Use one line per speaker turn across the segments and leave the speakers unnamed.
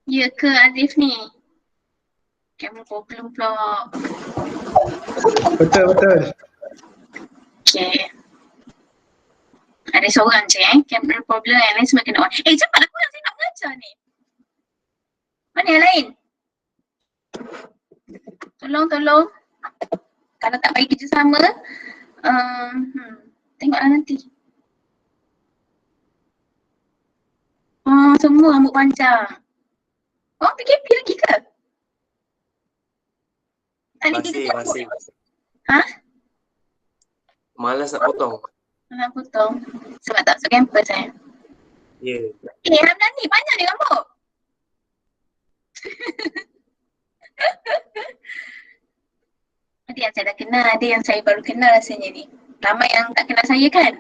Ya ke Azif ni? Camera problem pula.
Betul.
Okay. Ada seorang je camera problem, yang lain semua kena on. Cepatlah korang, saya nak belajar ni. Mana yang lain? Tolong. Kalau tak bagi kerjasama, tengoklah nanti. Semua rambut panjang. PKP lagi ke?
Masih.
Ha?
Malas nak potong.
Nak potong. Sebab tak masuk campus
Ya.
Hamdan ni panjang ni rambut. Ada yang saya dah kenal, ada yang saya baru kenal rasanya ni. Ramai yang tak kenal saya kan?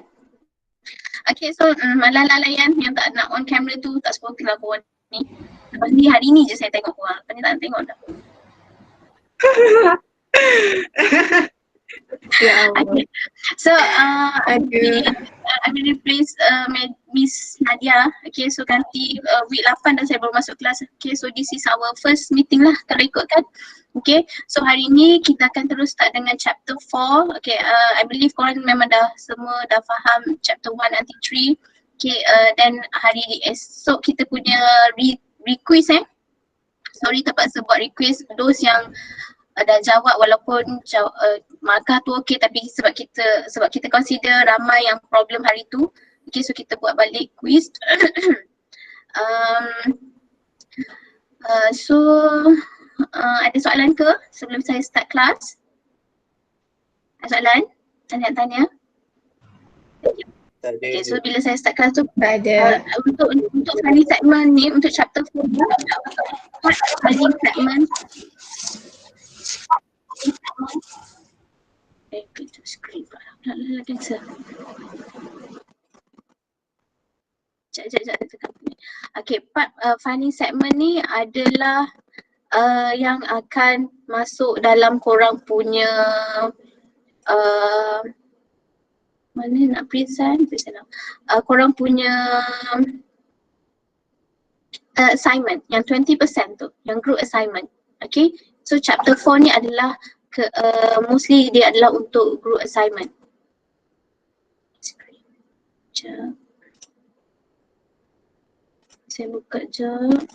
Okay, so layan yang tak nak on camera tu tak sporty lah korang ni. Lepas ni hari ni je saya tengok korang. Lepas ni tak nak tengok dah.
Ya Allah.
Okay. So, I'm going to replace Miss Nadia. Okay, so ganti week 8 dah saya baru masuk kelas. Okay, so this is our first meeting lah kalau ikutkan. Okay, so hari ni kita akan terus start dengan chapter 4. Okay, I believe korang memang semua dah faham chapter 1 nanti 3. Okay, dan hari esok kita punya request Sorry terpaksa buat request those yang dah jawab walaupun markah tu okey, tapi sebab kita consider ramai yang problem hari tu, okay, so kita buat balik quiz. Ada soalan ke sebelum saya start kelas? Ada soalan? Tanya-tanya? Okay, so bila saya start kelas tu
ada
untuk funny segment ni, untuk chapter 4 funny segment. Picture screen pula. Cancel. Sekejap. Okay, part funny segment ni adalah yang akan masuk dalam korang punya mana nak present korang punya assignment yang 20% tu, yang group assignment. Okay, so chapter 4 ni adalah mostly dia adalah untuk group assignment. Sekejap. Saya buka jap.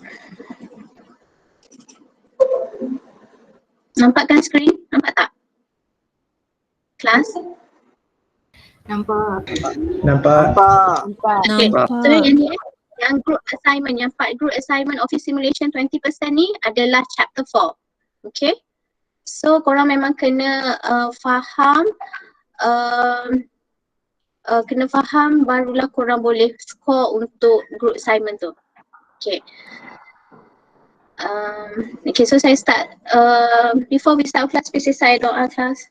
Nampak kan screen? Nampak tak? Kelas?
nampak.
Okay, so yang ni yang group assignment, yang part group assignment Office Simulation 20% ni adalah chapter 4. Okay? So korang memang kena faham barulah korang boleh score untuk group assignment tu. Okay. Okay, so saya start. Before we start class, please saya doa class.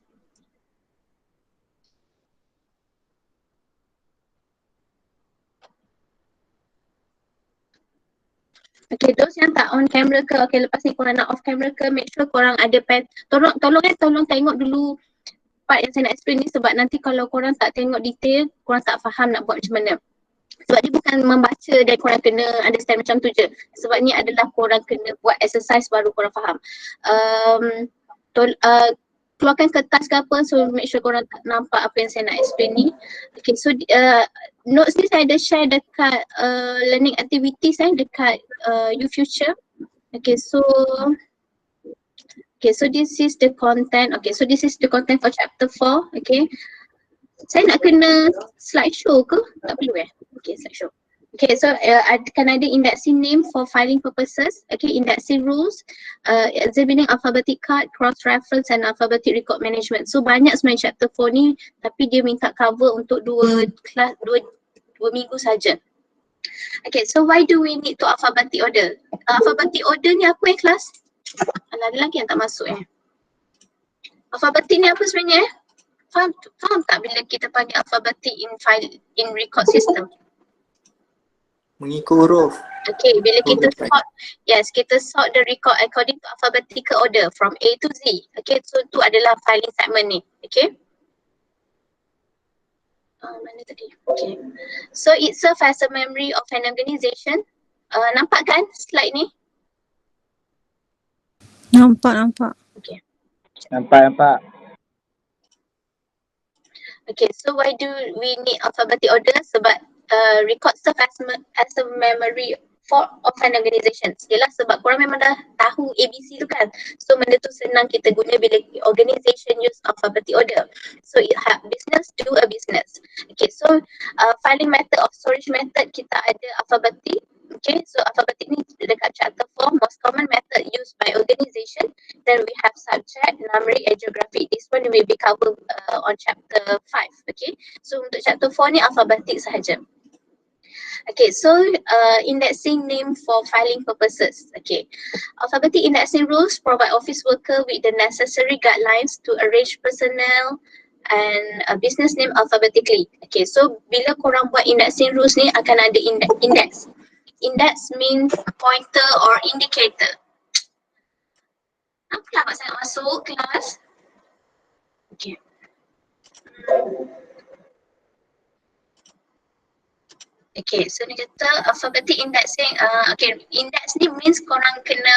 Okay, those yang tak on camera ke, okay, lepas ni korang nak off camera ke, make sure korang ada pen. Tolong tengok dulu part yang saya nak explain ni, sebab nanti kalau korang tak tengok detail, korang tak faham nak buat macam mana. Sebab dia bukan membaca dan korang kena understand macam tu je. Sebab ni adalah korang kena buat exercise baru korang faham. Keluarkan kertas ke apa, so make sure korang tak nampak apa yang saya nak explain ni. Okay, so notes ni saya ada share dekat learning activities dekat YouFuture. Okay, so this is the content. Okay, so this is the content for chapter 4. Okay, saya nak kena slideshow ke? Tak perlu Okay, slideshow. Okay, so akan ada indexing name for filing purposes. Okay, indexing rules, examining alphabetic card, cross-reference and alphabetic record management. So banyak sebenarnya chapter 4 ni, tapi dia minta cover untuk dua minggu saja. Okay, so why do we need to alphabetic order? Alphabetic order ni apa kelas? Ada lagi yang tak masuk Alphabetic ni apa sebenarnya Faham tak bila kita panggil alphabetic in record system?
Mengikut huruf.
Okay, bila kita sort the record according to alphabetical order from A to Z. Okay, so tu adalah filing segment ni. Okay. Mana tadi? Okay. So it serves as a memory of an organization. Nampak kan slide ni?
Nampak.
Okay.
Nampak.
Okay, so why do we need alphabetic order? Sebab record serve as a memory of an organization. Yelah sebab korang memang dah tahu ABC tu kan. So benda tu senang kita guna bila organization use alphabetic order. So it help business do a business. Okay, so filing method of storage method kita ada alphabetic. Okay, so alphabetic ni dekat chapter 4, most common method used by organization. Then we have subject, numeric and geographic. This one will be covered on chapter 5. Okay, so untuk chapter 4 ni alphabetic sahaja. Okay, so indexing name for filing purposes. Okay, alphabetic indexing rules provide office worker with the necessary guidelines to arrange personnel and business name alphabetically. Okay, so bila korang buat indexing rules ni akan ada index. Index means pointer or indicator. Apa lambat sangat masuk kelas? Okay. Okay, so ni kata alphabetic indexing. Okay, index ni means korang kena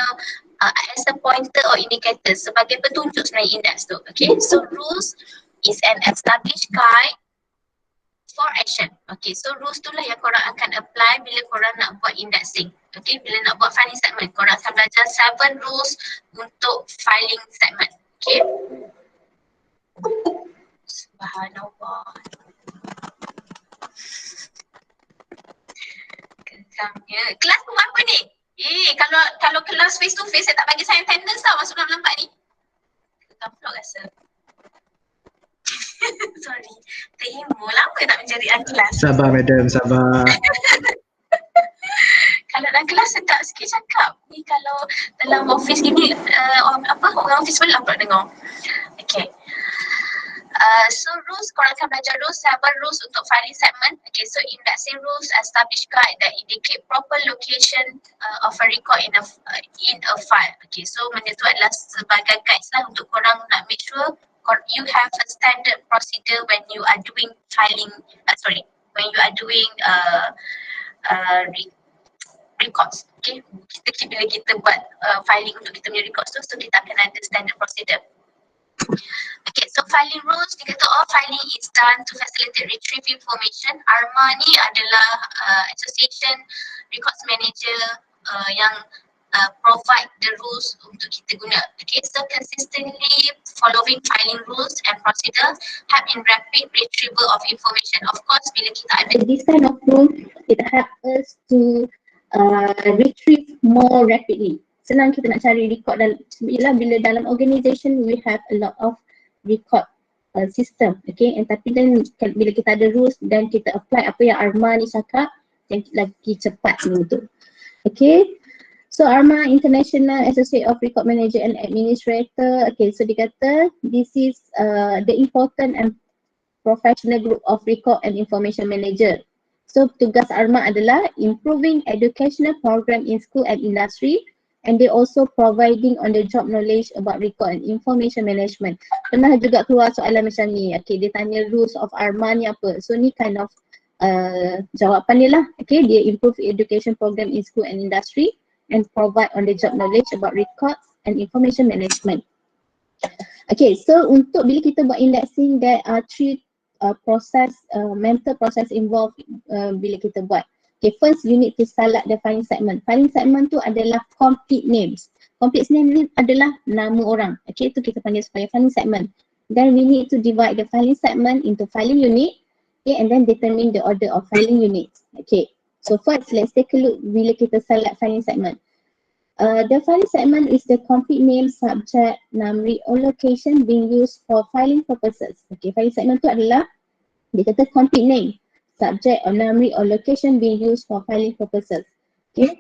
as a pointer or indicator sebagai petunjuk sebenarnya index tu. Okay, so rules is an established guide for action. Okay, so rules tu lah yang korang akan apply bila korang nak buat indexing. Okay, bila nak buat filing segment, korang akan belajar 7 rules untuk filing segment. Okay. Subhanallah. Kencangnya. Kelas tu apa ni? Kalau kelas face to face saya tak bagi saya attendance tau masuk dalam lambat ni. Ketam pula rasa. Sorry. Terima lama tak mencari kelas.
Sabar madam, sabar.
Kalau dalam kelas sedap sikit cakap. Ni kalau dalam office gini orang office pun lambat dengar. Okay. So rules, korang akan belajar rules, 7 rules untuk filing segment. Okay, so indexing rules establish guide that indicate proper location of a record in a file. Okay, so benda tu adalah sebagai guides lah untuk korang nak make sure you have a standard procedure when you are doing filing, when you are doing records. Okay, bila kita buat filing untuk kita punya records tu, so kita akan ada standard procedure. Okay, so filing rules, dia kata filing is done to facilitate retrieve information. ARMA ni adalah association records manager yang provide the rules untuk kita guna. Okay, so consistently following filing rules and procedure help in rapid retrieval of information. Of course, bila kita ada this kind of rule, it help us to retrieve more rapidly. Senang kita nak cari record bila dalam organisation we have a lot of record system, okay, and tapi then bila kita ada rules dan kita apply apa yang ARMA ni cakap, yang lagi cepat begitu. Okay, so ARMA International Association of Record Manager and Administrator. Okay, so dia kata this is the important and professional group of record and information manager. So tugas ARMA adalah improving educational program in school and industry, and they also providing on the job knowledge about record and information management. Pernah juga keluar soalan macam ni. Okay, dia tanya rules of ARMA ni apa. So ni kind of jawapan dia lah. Okay, dia improve education program in school and industry and provide on the job knowledge about records and information management. Okay, so untuk bila kita buat indexing, there are 3 mental process involved bila kita buat. Okay, first you need to select the filing segment. Filing segment tu adalah complete names. Complete name ni adalah nama orang. Okay, itu kita panggil sebagai filing segment. Then we need to divide the filing segment into filing unit. Okay, and then determine the order of filing units. Okay, so first let's take a look bila kita select filing segment. The filing segment is the complete name, subject, numeric or location being used for filing purposes. Okay, filing segment tu adalah dia kata complete name, subject or numeric or location being used for filing purposes. Okay,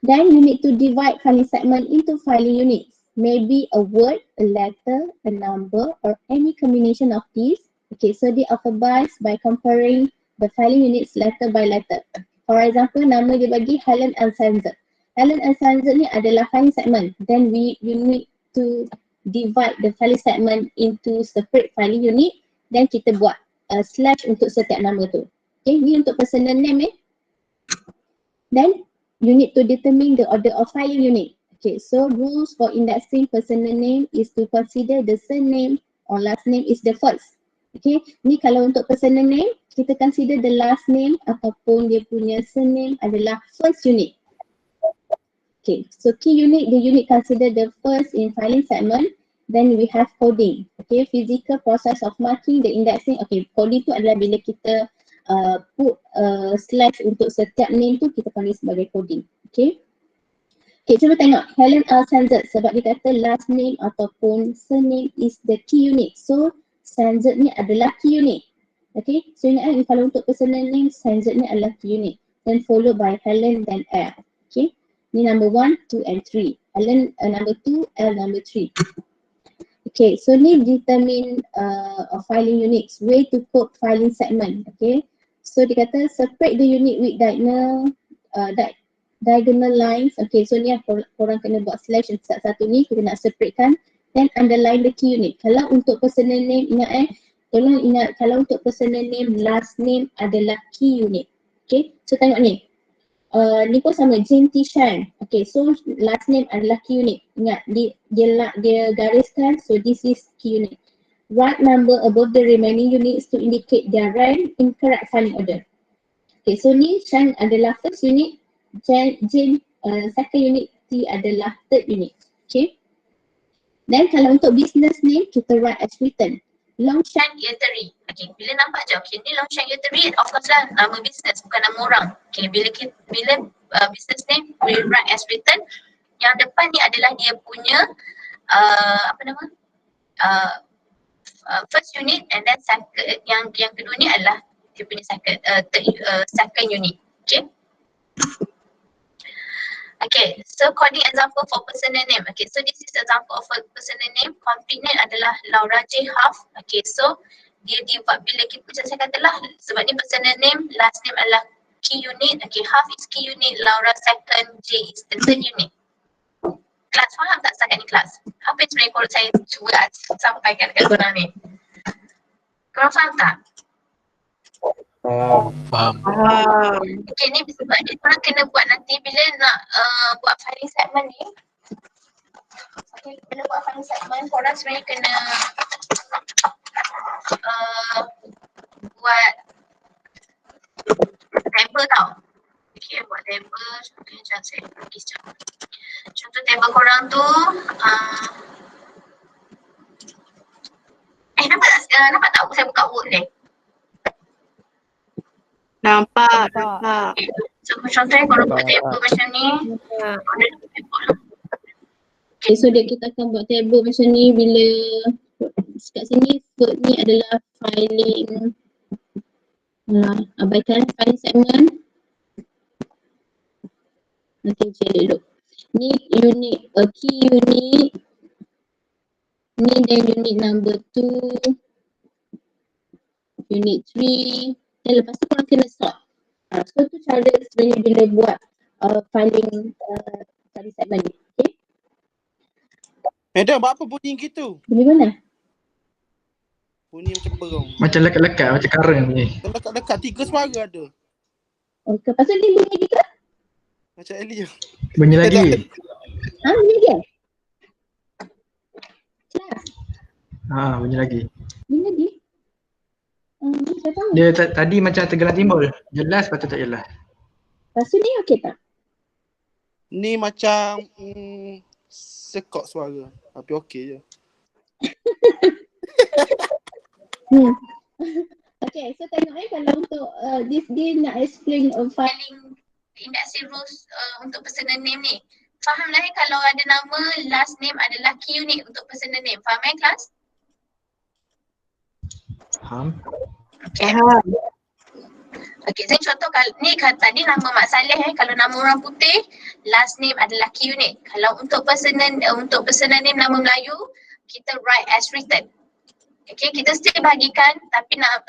then you need to divide filing segment into filing units. Maybe a word, a letter, a number or any combination of these. Okay, so they alphabetized by comparing the filing units letter by letter. For example, nama dia bagi Helen Alexander. Helen Alexander ni adalah filing segment. Then you need to
divide the filing segment into separate filing unit, dan kita buat slash untuk setiap nama tu. Okay, ni untuk personal name Then you need to determine the order of filing unit. Okay, so rules for indexing personal name is to consider the surname or last name is the first. Okay, ni kalau untuk personal name, kita consider the last name ataupun dia punya surname adalah first unit. Okay, so key unit, the unit consider the first in filing segment. Then we have coding. Okay, physical process of marking the indexing. Okay, coding tu adalah bila kita put slash untuk setiap name tu kita panggil sebagai coding. Okay. Okay, cuba tengok Helen R. Sanzet sebab dia kata last name ataupun surname is the key unit. So Sanzet ni adalah key unit. Okay, so ingat kalau untuk personal name Sanzet ni adalah key unit. Then followed by Helen dan R. Okay, ni number 1, 2 and 3. Helen number 2, L number 3. Okay, so ni determine filing units, way to code filing segment. Okay, so dia kata separate the unit with diagonal lines. Okay, so ni korang kena buat slash untuk satu ni, kita nak separate kan. Then underline the key unit. Kalau untuk personal name, ingat tolong ingat kalau untuk personal name, last name adalah key unit. Okay, so tengok ni. Ni pun sama, Jane Tishan. Okay, so last name adalah key unit. Ingat, dia gariskan, so this is key unit. Write number above the remaining units to indicate their rank in correct filing order. Okay, so ni Shan adalah first unit, Jane second unit, T adalah third unit. Okay. Then kalau untuk business name, kita write as written.
Longshan Eatery. Okay, bila nampak je, okay, ni Longshan Eatery, of course lah nama business, bukan nama orang. Okay, bila business name, we write as written. Yang depan ni adalah dia punya, first unit, and then second, yang kedua ni adalah dia punya second unit. Okay. Okay, so coding example for personal name. Okay, so this is example of a personal name. Complete name adalah Laura J. Huff. Okay, so dia divide bila kita, macam saya kata lah, sebab ni personal name, last name adalah key unit. Okay, Huff is key unit, Laura second, J is the third unit. Kelas faham tak setakat ni kelas? Apa yang sebenarnya kalau saya cuba sampaikan dekat korang ni? Korang faham tak?
Faham.
Okay, ni sebab ni korang kena buat nanti bila nak buat filing segment ni. Okay, bila buat filing segment, korang sebenarnya kena buat table tau. Okay, buat table. Okay, macam saya pergi sekejap. Contoh table korang tu, nampak tak saya buka word ni?
Nampak.
So contohnya korang buat table macam ni.
Okay, so kita akan buat table macam ni bila kat sini word ni adalah filing abaikan filing segment. Nanti cek dulu. Ni unit, key unit. Ni dan unit number 2. Unit 3. Dan lepas tu korang kena sort. So tu cara sebenarnya bila buat filing segment ni. Okay.
Madam, buat apa bunyi gitu?
Bunyi mana?
Bunyi macam berong.
Macam lekat-lekat, macam current ni.
Dekat-dekat, 3 suara ada.
Okay, lepas tu dia bunyi juga?
Macam Elia.
Bunyi lagi.
Bunyi dia? Kelas?
Bunyi lagi.
Bunyi lagi? Saya tahu.
Dia tadi macam tergelam timbul. Jelas, lepas tu tak jelas.
Lepas tu ni okey tak?
Ni macam sekok suara. Tapi okey je.
Okay, so tengok kalau untuk dia nak explain
Filing indexing rules untuk personal name ni. Faham lah kalau ada nama, last name adalah key unit untuk personal name. Faham kelas?
Faham.
Okay. Okay, saya contoh ni tadi nama Mak Saleh kalau nama orang putih, last name adalah key unit. Kalau untuk personal name nama Melayu, kita write as written. Okay, kita still bahagikan tapi nak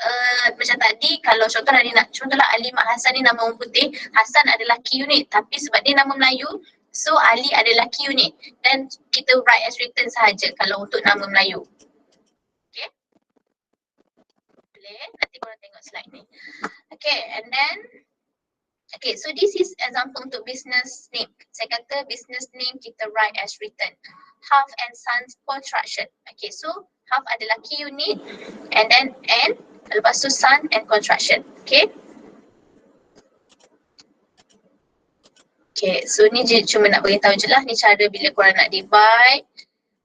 macam tadi kalau contohlah Ali Mak Hassan ni nama orang putih, Hassan adalah key unit tapi sebab dia nama Melayu, So Ali adalah key unit dan kita write as written sahaja kalau untuk nama Melayu. Okay. Boleh, nanti korang tengok slide ni. Okay, and then okay, so this is example untuk business name. Saya kata business name kita write as written. Half and Sons Construction. Okay, so half adalah key unit and then lepas tu Sun and Construction. Okay. Okay, so ni je cuma nak beritahu je lah ni cara bila korang nak divide.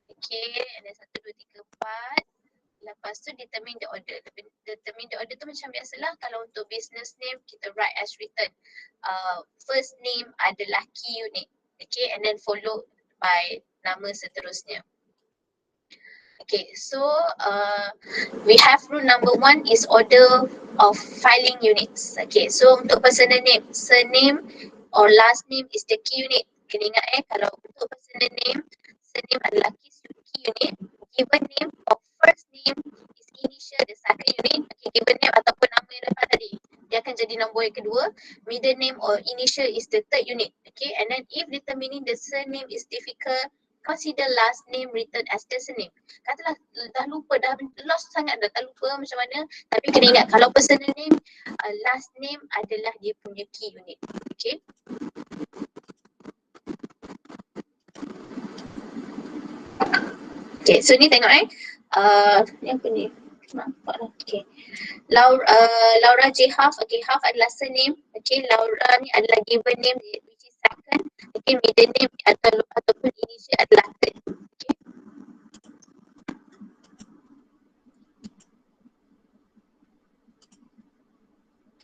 Okay, and then 1, 2, 3, 4. Lepas tu determine the order. Determine the order tu macam biasalah kalau untuk business name kita write as written. First name adalah key unit. Okay, and then followed by nama seterusnya. Okay, so we have rule number 1 is order of filing units. Okay, so untuk personal name, surname or last name is the key unit. Kena ingat kalau untuk personal name, surname adalah key unit. Given name or first name is initial the second unit. Okay, given name ataupun nama yang lepas tadi, dia akan jadi nombor yang kedua. Middle name or initial is the third unit. Okay, and then if determining the surname is difficult, consider last name written as the surname. Katalah dah lupa, dah lost sangat, dah tak lupa macam mana. Tapi kena ingat kalau personal name, last name adalah dia punya key unit. Okay. Okay, so ni tengok ni apa ni? Nampak lah. Okay. Laura J. Half. Okay, Half adalah surname. Okay, Laura ni adalah given name which is second. Okay, middle name ataupun initial adalah third. Okay.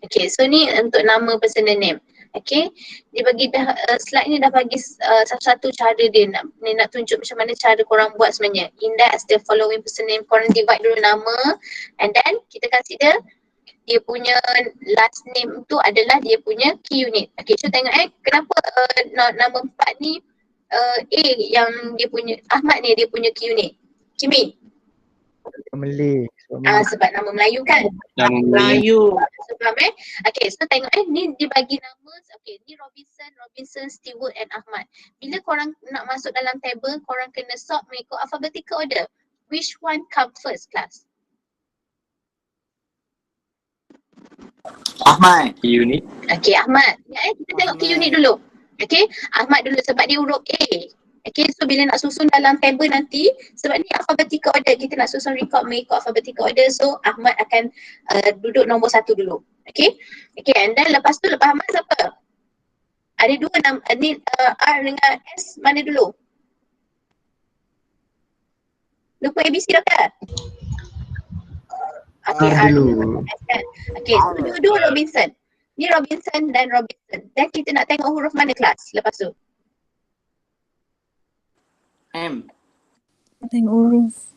Okay, so ni untuk nama personal name. Okay, dia bagi dah slide ni dah bagi satu-satu cara dia nak tunjuk macam mana cara korang buat sebenarnya. Index the following personal name, korang divide dulu nama and then kita consider dia punya last name tu adalah dia punya key unit. Okay, so tengok kenapa nama 4 ni A yang dia punya, Ahmad ni dia punya key unit. Kimin?
Malay.
Sebab nama Melayu kan?
Nama Melayu.
Sebab okay, so tengok ni dia bagi nama. Okay, ni Robinson, Stewart and Ahmad. Bila korang nak masuk dalam table, korang kena sort mengikut alphabetical order. Which one come first, class?
Ahmad.
Unit.
Okay, Ahmad. Kita tengok key unit dulu. Okay, Ahmad dulu sebab dia huruf A. Okay, so bila nak susun dalam table nanti, sebab ni alphabetical order, kita nak susun record mengikut alphabetical order, so Ahmad akan duduk nombor 1 dulu. Okay, and then lepas tu, lepas Ahmad siapa? Ada dua nama, ni R dengan S mana dulu? Lupa ABC dah kan? Okay, R dulu. Okay, so dua-dua Robinson. Ni Robinson dan Robinson. Dan kita nak tengok huruf mana kelas lepas tu?
M.
Tengok huruf.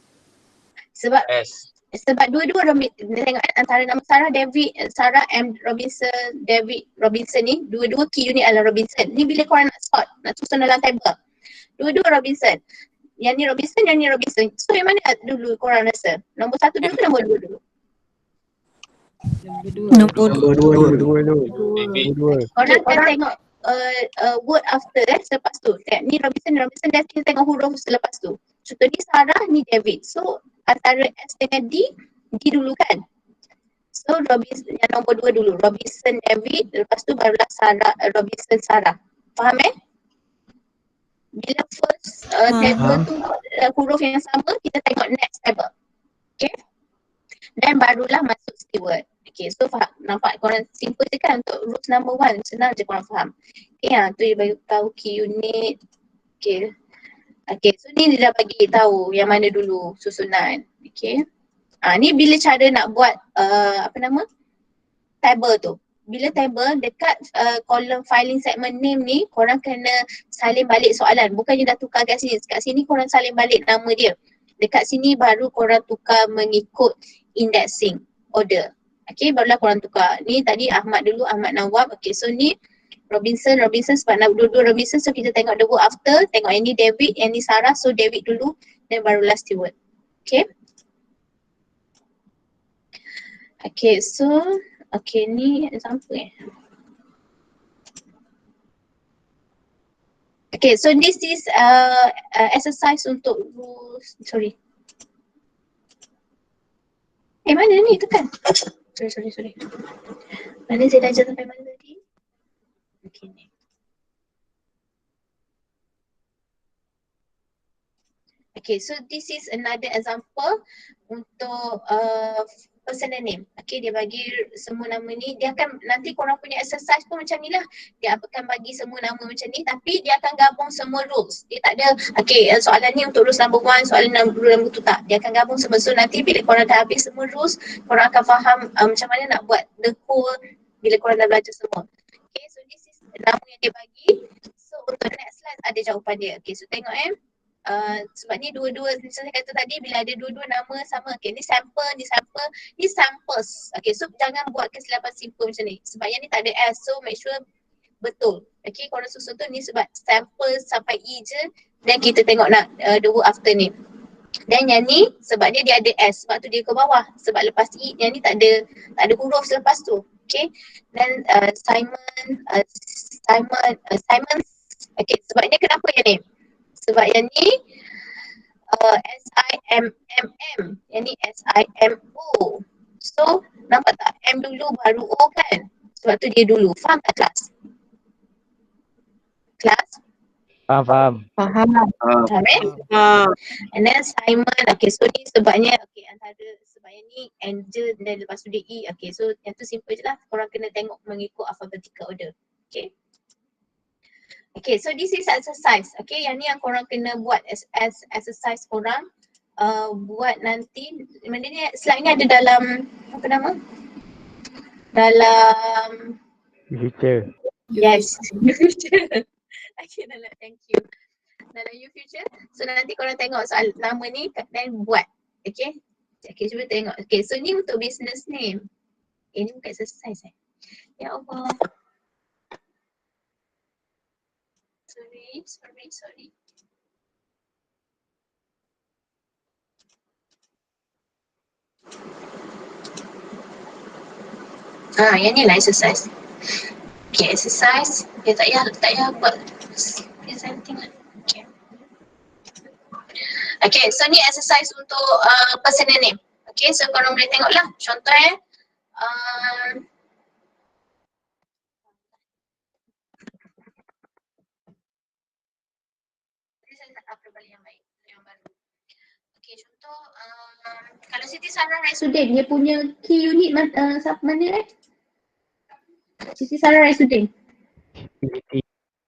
Sebab
S.
dua-dua tengok antara nama Sarah M Robinson, David Robinson ni dua-dua key unit adalah Robinson. Ni bila korang nak sort, nak susun dalam table. Dua-dua Robinson. Yang ni Robinson, yang ni Robinson. So yang mana dulu korang rasa? Nombor 1 dulu ke nombor 2 dulu?
Nombor
Dua.
Korang akan tengok word after selepas tu. Ni Robinson dan kita tengok huruf selepas tu. Contoh ni Sarah, ni David. So antara S dengan D dulu kan. So Robinson yang nombor 2 dulu. Robinson David, lepas tu barulah Sarah, Robinson Sarah. Faham Bila first table tu huruf yang sama, kita tengok next table. Okay. Dan barulah masuk Stewart. Okay, so faham, nampak korang simple je kan untuk rules number 1, senang je korang faham. Okay, tu dia bagi tahu key unit. Okay. Okay, so ni dia dah bagi tahu yang mana dulu susunan. Okay. Ni bila cara nak buat table tu. Bila table dekat kolom filing segment name ni, korang kena salin balik soalan. Bukannya dah tukar kat sini. Kat sini korang salin balik nama dia. Dekat sini baru korang tukar mengikut indexing order. Okay, barulah korang tukar. Ni tadi Ahmad dulu, Ahmad Nawab. Okay, so ni Robinson sebab nak dua-dua Robinson. So kita tengok the word after. Tengok yang ni David, yang ni Sarah. So David dulu dan barulah Stewart. Okay. Okay, so okay, ni example Okay, so this is exercise untuk rules. Sorry. Mana ni? Tekan. Sorry. Mana saya dah ajar sampai mana tadi? Okay, ni. Okay, so this is another example untuk personal name. Okay, dia bagi semua nama ni. Dia akan, nanti korang punya exercise pun macam ni lah. Dia akan bagi semua nama macam ni tapi dia akan gabung semua rules. Dia tak ada, okay, soalan ni untuk rules number 1, soalan number 2 tak. Dia akan gabung semua. So nanti bila korang dah habis semua rules, korang akan faham macam mana nak buat the whole bila korang dah belajar semua. Okay, so this is nama yang dia bagi. So untuk next slide ada jawapan dia. Okay, so tengok sebab ni dua-dua, saya kata tadi bila ada dua-dua nama sama, okay, ni samples. Okay, so jangan buat kesilapan simple macam ni. Sebab yang ni tak ada S, so make sure betul. Okay, korang susun tu ni sebab samples sampai E je, dan kita tengok nak the word after ni. Dan yang ni sebab dia ada S, sebab tu dia ke bawah. Sebab lepas E, yang ni tak ada huruf selepas tu. Okay, dan Simon, okay, sebabnya kenapa yang ni? Sebab yang ni S-I-M-M-M, yang ni S-I-M-O. So nampak tak? M dulu baru O kan? Sebab tu dia dulu. Faham tak kelas? Kelas?
Faham.
Faham eh? And then Simon, okay, so ni sebabnya, okay, antara sebab yang ni Angel dan lepas tu dia E. Okay, so yang tu simple je lah. Korang kena tengok mengikut alphabetical order. Okay. Okay, so this is exercise. Okay, yang ni yang korang kena buat as exercise korang buat nanti. Benda ni, slide ni ada dalam, apa nama? Dalam
Future.
yes, future. Okay, dalam, thank you. Dalam you future. So nanti korang tengok soal nama ni dan buat. Okay. Okay, cuba tengok. Okay, so ni untuk business name. Ni bukan exercise Ya Allah. Sorry. Yang ni lah exercise. Okay, exercise. Okay, tak payah buat presenting lah. Okay, so ni exercise untuk personal name. Okay, so korang boleh tengok lah. Contoh saya tak upload balik yang baik, yang baru. Okay, contoh kalau Siti Sarah Raisuddin, dia punya key unit mana Siti Sarah Raisuddin.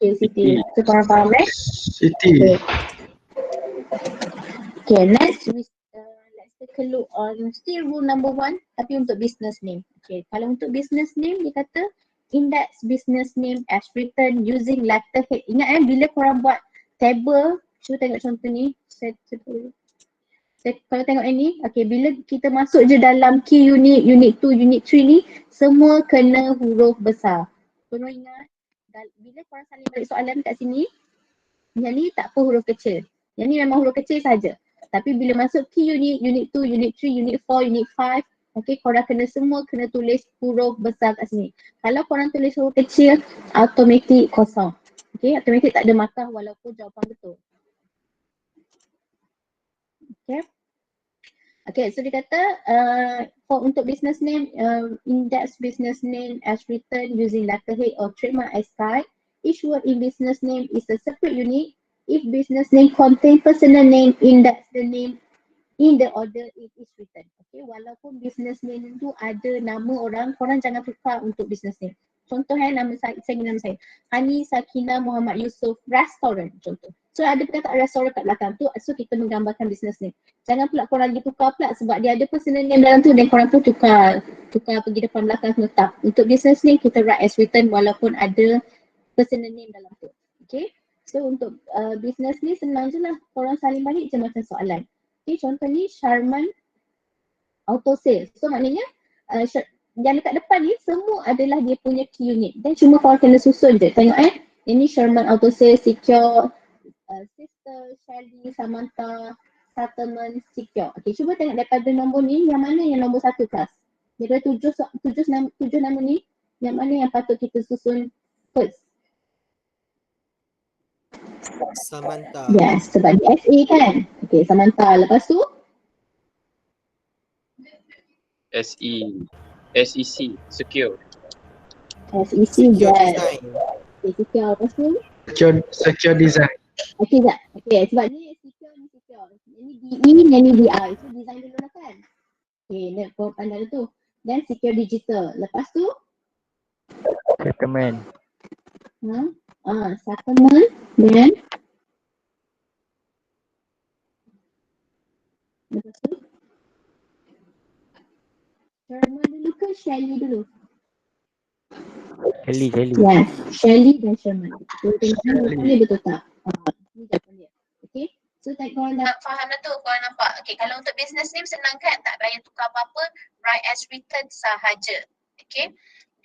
Okay, Siti. So korang faham
Siti.
Okay, next let's take a look on still rule number 1 tapi untuk business name. Okay, kalau untuk business name dia kata index business name as written using letterhead. Ingat bila korang buat table, cuba tengok contoh ni. Kalau tengok ini, okay, bila kita masuk je dalam key unit, unit 2, unit 3 ni, semua kena huruf besar. Korang ingat, bila korang salin balik soalan kat sini, yang ni tak apa huruf kecil. Yang ni memang huruf kecil saja. Tapi bila masuk key unit, unit 2, unit 3, unit 4, unit 5, okay, korang semua kena tulis huruf besar kat sini. Kalau korang tulis huruf kecil, automatik kosong. Okay, automatik tak ada markah walaupun jawapan betul. Okay, so dia kata untuk business name, index business name as written using letterhead or trademark as guide. Each word in business name is a separate unit. If business name contain personal name, index the name in the order it is written. Okay, walaupun business name tu ada nama orang, korang jangan tukar untuk business name. Contoh nama saya nama saya Hani Sakina Muhammad Yusof Restaurant contoh. So ada perkataan restoran kat belakang tu, so kita menggambarkan business name. Jangan pula korang lagi tukar pula sebab dia ada personal name dalam tu dan korang pun tukar pergi depan belakang semua tak. Untuk business name kita write as written walaupun ada personal name dalam tu. Okay, so untuk business ni senang je lah, korang salin balik je macam soalan. Okay, contoh ni Sharman Auto Sales. So maknanya yang dekat depan ni semua adalah dia punya key unit dan cuma korang kena susun je. Tengok ini Sharman Auto Sales Secure, Sister, Shelly, Samantha, Settlement, Secure. Okay, cuba tengok daripada nombor ni yang mana yang nombor 1 kelas. Daripada tujuh nama ni, yang mana yang patut kita susun first?
Samantha.
Yes, sebab dia SA kan. Okay, Samantha. Lepas tu,
SE. SEC. Secure.
SEC,
Secure
yes.
design.
Okay, secure. Lepas tu,
Secure design.
okay tak? Okay, sebab ni secure ni secure. Ini DE, ni DR. Itu design dulu lah kan. Okay, nak pandang tu. Dan secure digital. Lepas tu,
Settlement.
settlement dan lepas tu Sherman dulu ke Shelly dulu?
Shelly.
Yes, Shelly dan Sherman. So tengok ni betul tak? Ni jawapan dia. Okay, so tak korang dah
Faham dah tu, korang nampak. Okay, kalau untuk business name senang kan? Tak payah tukar apa-apa, write as written sahaja. Okay,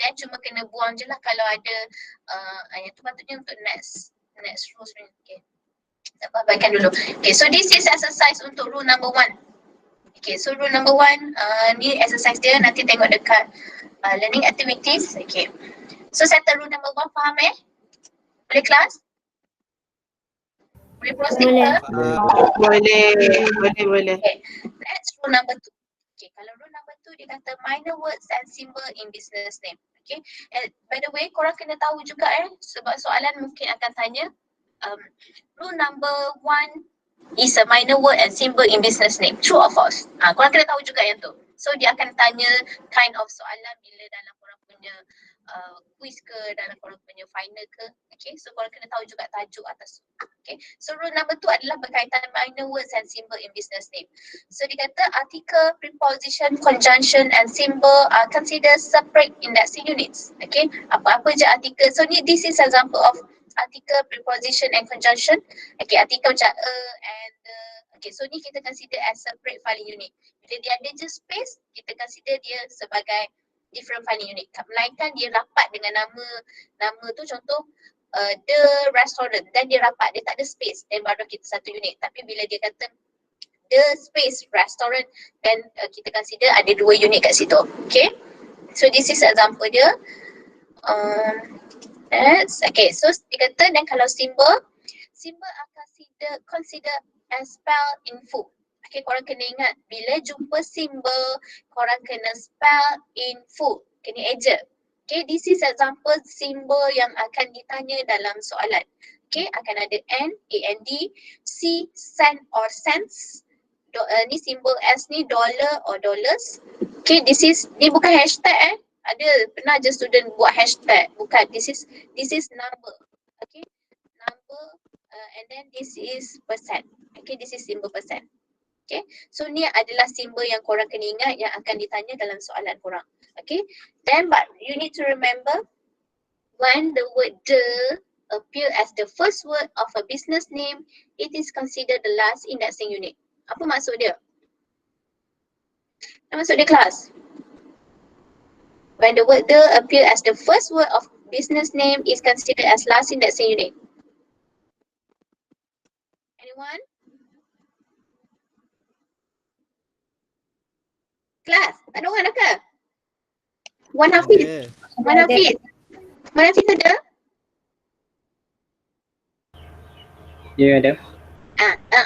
dan cuma kena buang je lah kalau ada yang tu patutnya untuk next rules ni. Okay, tak apa, abaikan dulu. Okay, so this is exercise untuk rule number 1. Okay, so rule number 1, ni exercise dia, nanti tengok dekat learning activities. Okay, so settle rule number 1, faham Boleh kelas? Boleh proceed ke?
Boleh.
Okay, next rule number 2. Okay, kalau rule number 2 dia kata minor words and symbol in business name. Okay, and by the way korang kena tahu juga sebab soalan mungkin akan tanya rule number 1 is a minor word and symbol in business name. True or false? Korang kena tahu juga yang tu. So dia akan tanya kind of soalan bila dalam korang punya quiz ke, dalam korang punya final ke. Okay, so korang kena tahu juga tajuk atas. Okay, so rule number 2 adalah berkaitan minor words and symbol in business name. So dia kata article, preposition, conjunction and symbol are considered separate indexing units. Okay, apa-apa je artikel. So ni this is example of article, preposition and conjunction. Okay, artikel macam and okay, so ni kita consider as separate filing unit. Bila dia ada je space, kita consider dia sebagai different filing unit. Melainkan dia rapat dengan nama tu, contoh the restaurant, dan dia rapat, dia tak ada space, dan baru kita satu unit. Tapi bila dia kata the space restaurant, then kita consider ada 2 unit kat situ. Okay, so this is example dia. Okay, so dia kata dan kalau symbol are consider as spell in full. Okay, korang kena ingat bila jumpa symbol korang kena spell in full, kena eja. Okay, this is example symbol yang akan ditanya dalam soalan. Okay, akan ada N, AND, C, cent or cents. Ni symbol S ni dollar or dollars. Okay, ni bukan hashtag Ada pernah je student buat hashtag. Bukan, this is number. Okay, number and then this is percent. Okay, this is symbol percent. Okay, so ni adalah simbol yang korang kena ingat yang akan ditanya dalam soalan korang. Okay, then but you need to remember when the word the appear as the first word of a business name, it is considered the last indexing unit. Apa maksud dia? Apa maksud dia kelas? When the word the appear as the first word of business name is considered as last indexing unit. Anyone? Kelas, tak ada orang dah ke? Wan Hafiz. Wan Hafiz. Wan Hafiz ada?
Ya, ada.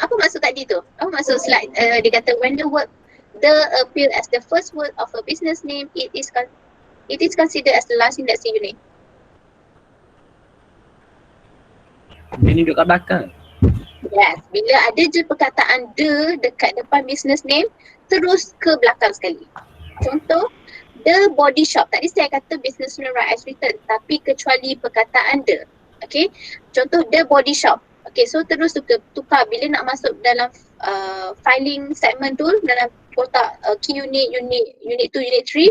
Apa maksud tadi tu? Apa maksud slide dia kata when the word the appear as the first word of a business name, it is considered as the last indexing unit.
Dia ni duduk kat belakang.
Yes, bila ada je perkataan the dekat depan business name, terus ke belakang sekali. Contoh, the body shop. Tadi saya kata business name right as written, tapi kecuali perkataan the. Okay, contoh the body shop. Okay, so terus tukar bila nak masuk dalam filing segment tu, dalam kotak key unit 2, unit 3,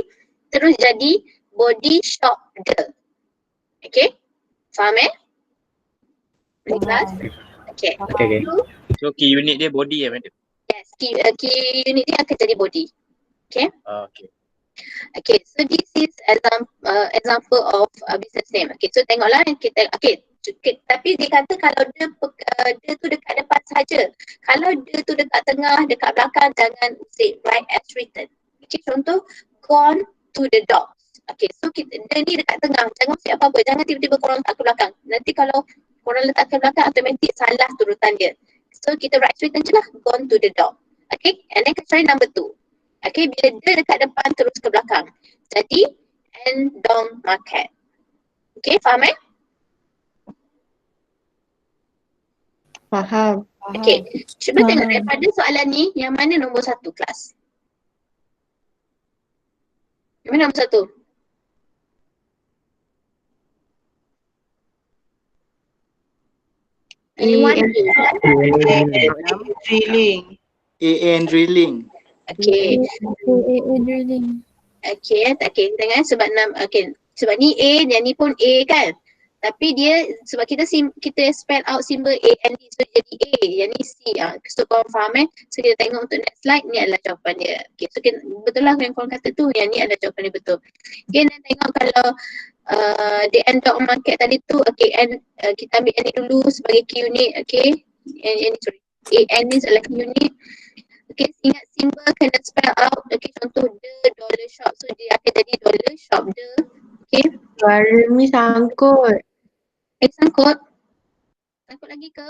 terus jadi body shop the. Okay, faham Boleh kelas? Okay.
Okay.
So key unit dia body madam?
Yes, key unit dia akan jadi body. Okay.
Okay.
Okay, so this is example of business name. Okay, so tengoklah kita. Okay, tapi dia kata kalau dia tu dekat depan saja. Kalau dia tu dekat tengah, dekat belakang, jangan say right as written. Okay, contoh gone to the dogs. Okay, so dia ni dekat tengah. Jangan say apa-apa. Jangan tiba-tiba korang letak ke belakang. Nanti kalau
korang letak ke belakang, automatic salah turutan dia. So kita right return je lah, gone to the door. Okay, and then cari number 2. Okay, bila dia dekat depan terus ke belakang. Jadi, Endong Market. Okay, faham
Faham.
Okay, cuba tengok daripada soalan ni, yang mana nombor 1 kelas? Yang mana nombor 1? Anyone?
Drilling.
AN drilling.
Okay.
Drilling.
Okay, jangan sebab sebab ni A, yang ni pun A kan. Tapi dia sebab kita spell out simbol A and D, so jadi A, yang ni C. So korang faham So kita tengok untuk next slide, ni adalah jawapan dia. Okay, so betul lah yang korang kata tu, yang ni adalah jawapan dia betul. Okay, dan tengok kalau the end dot market tadi tu, okay, and kita ambil yang ni dulu sebagai key unit, okay. Yang ni sorry, A and ni adalah key unit. Okay, ingat simbol kena spell out. Okay, contoh the dollar shop. So dia akan jadi dollar shop the. Okay.
Suara mi sangkut.
Sangkut? Sangkut lagi ke?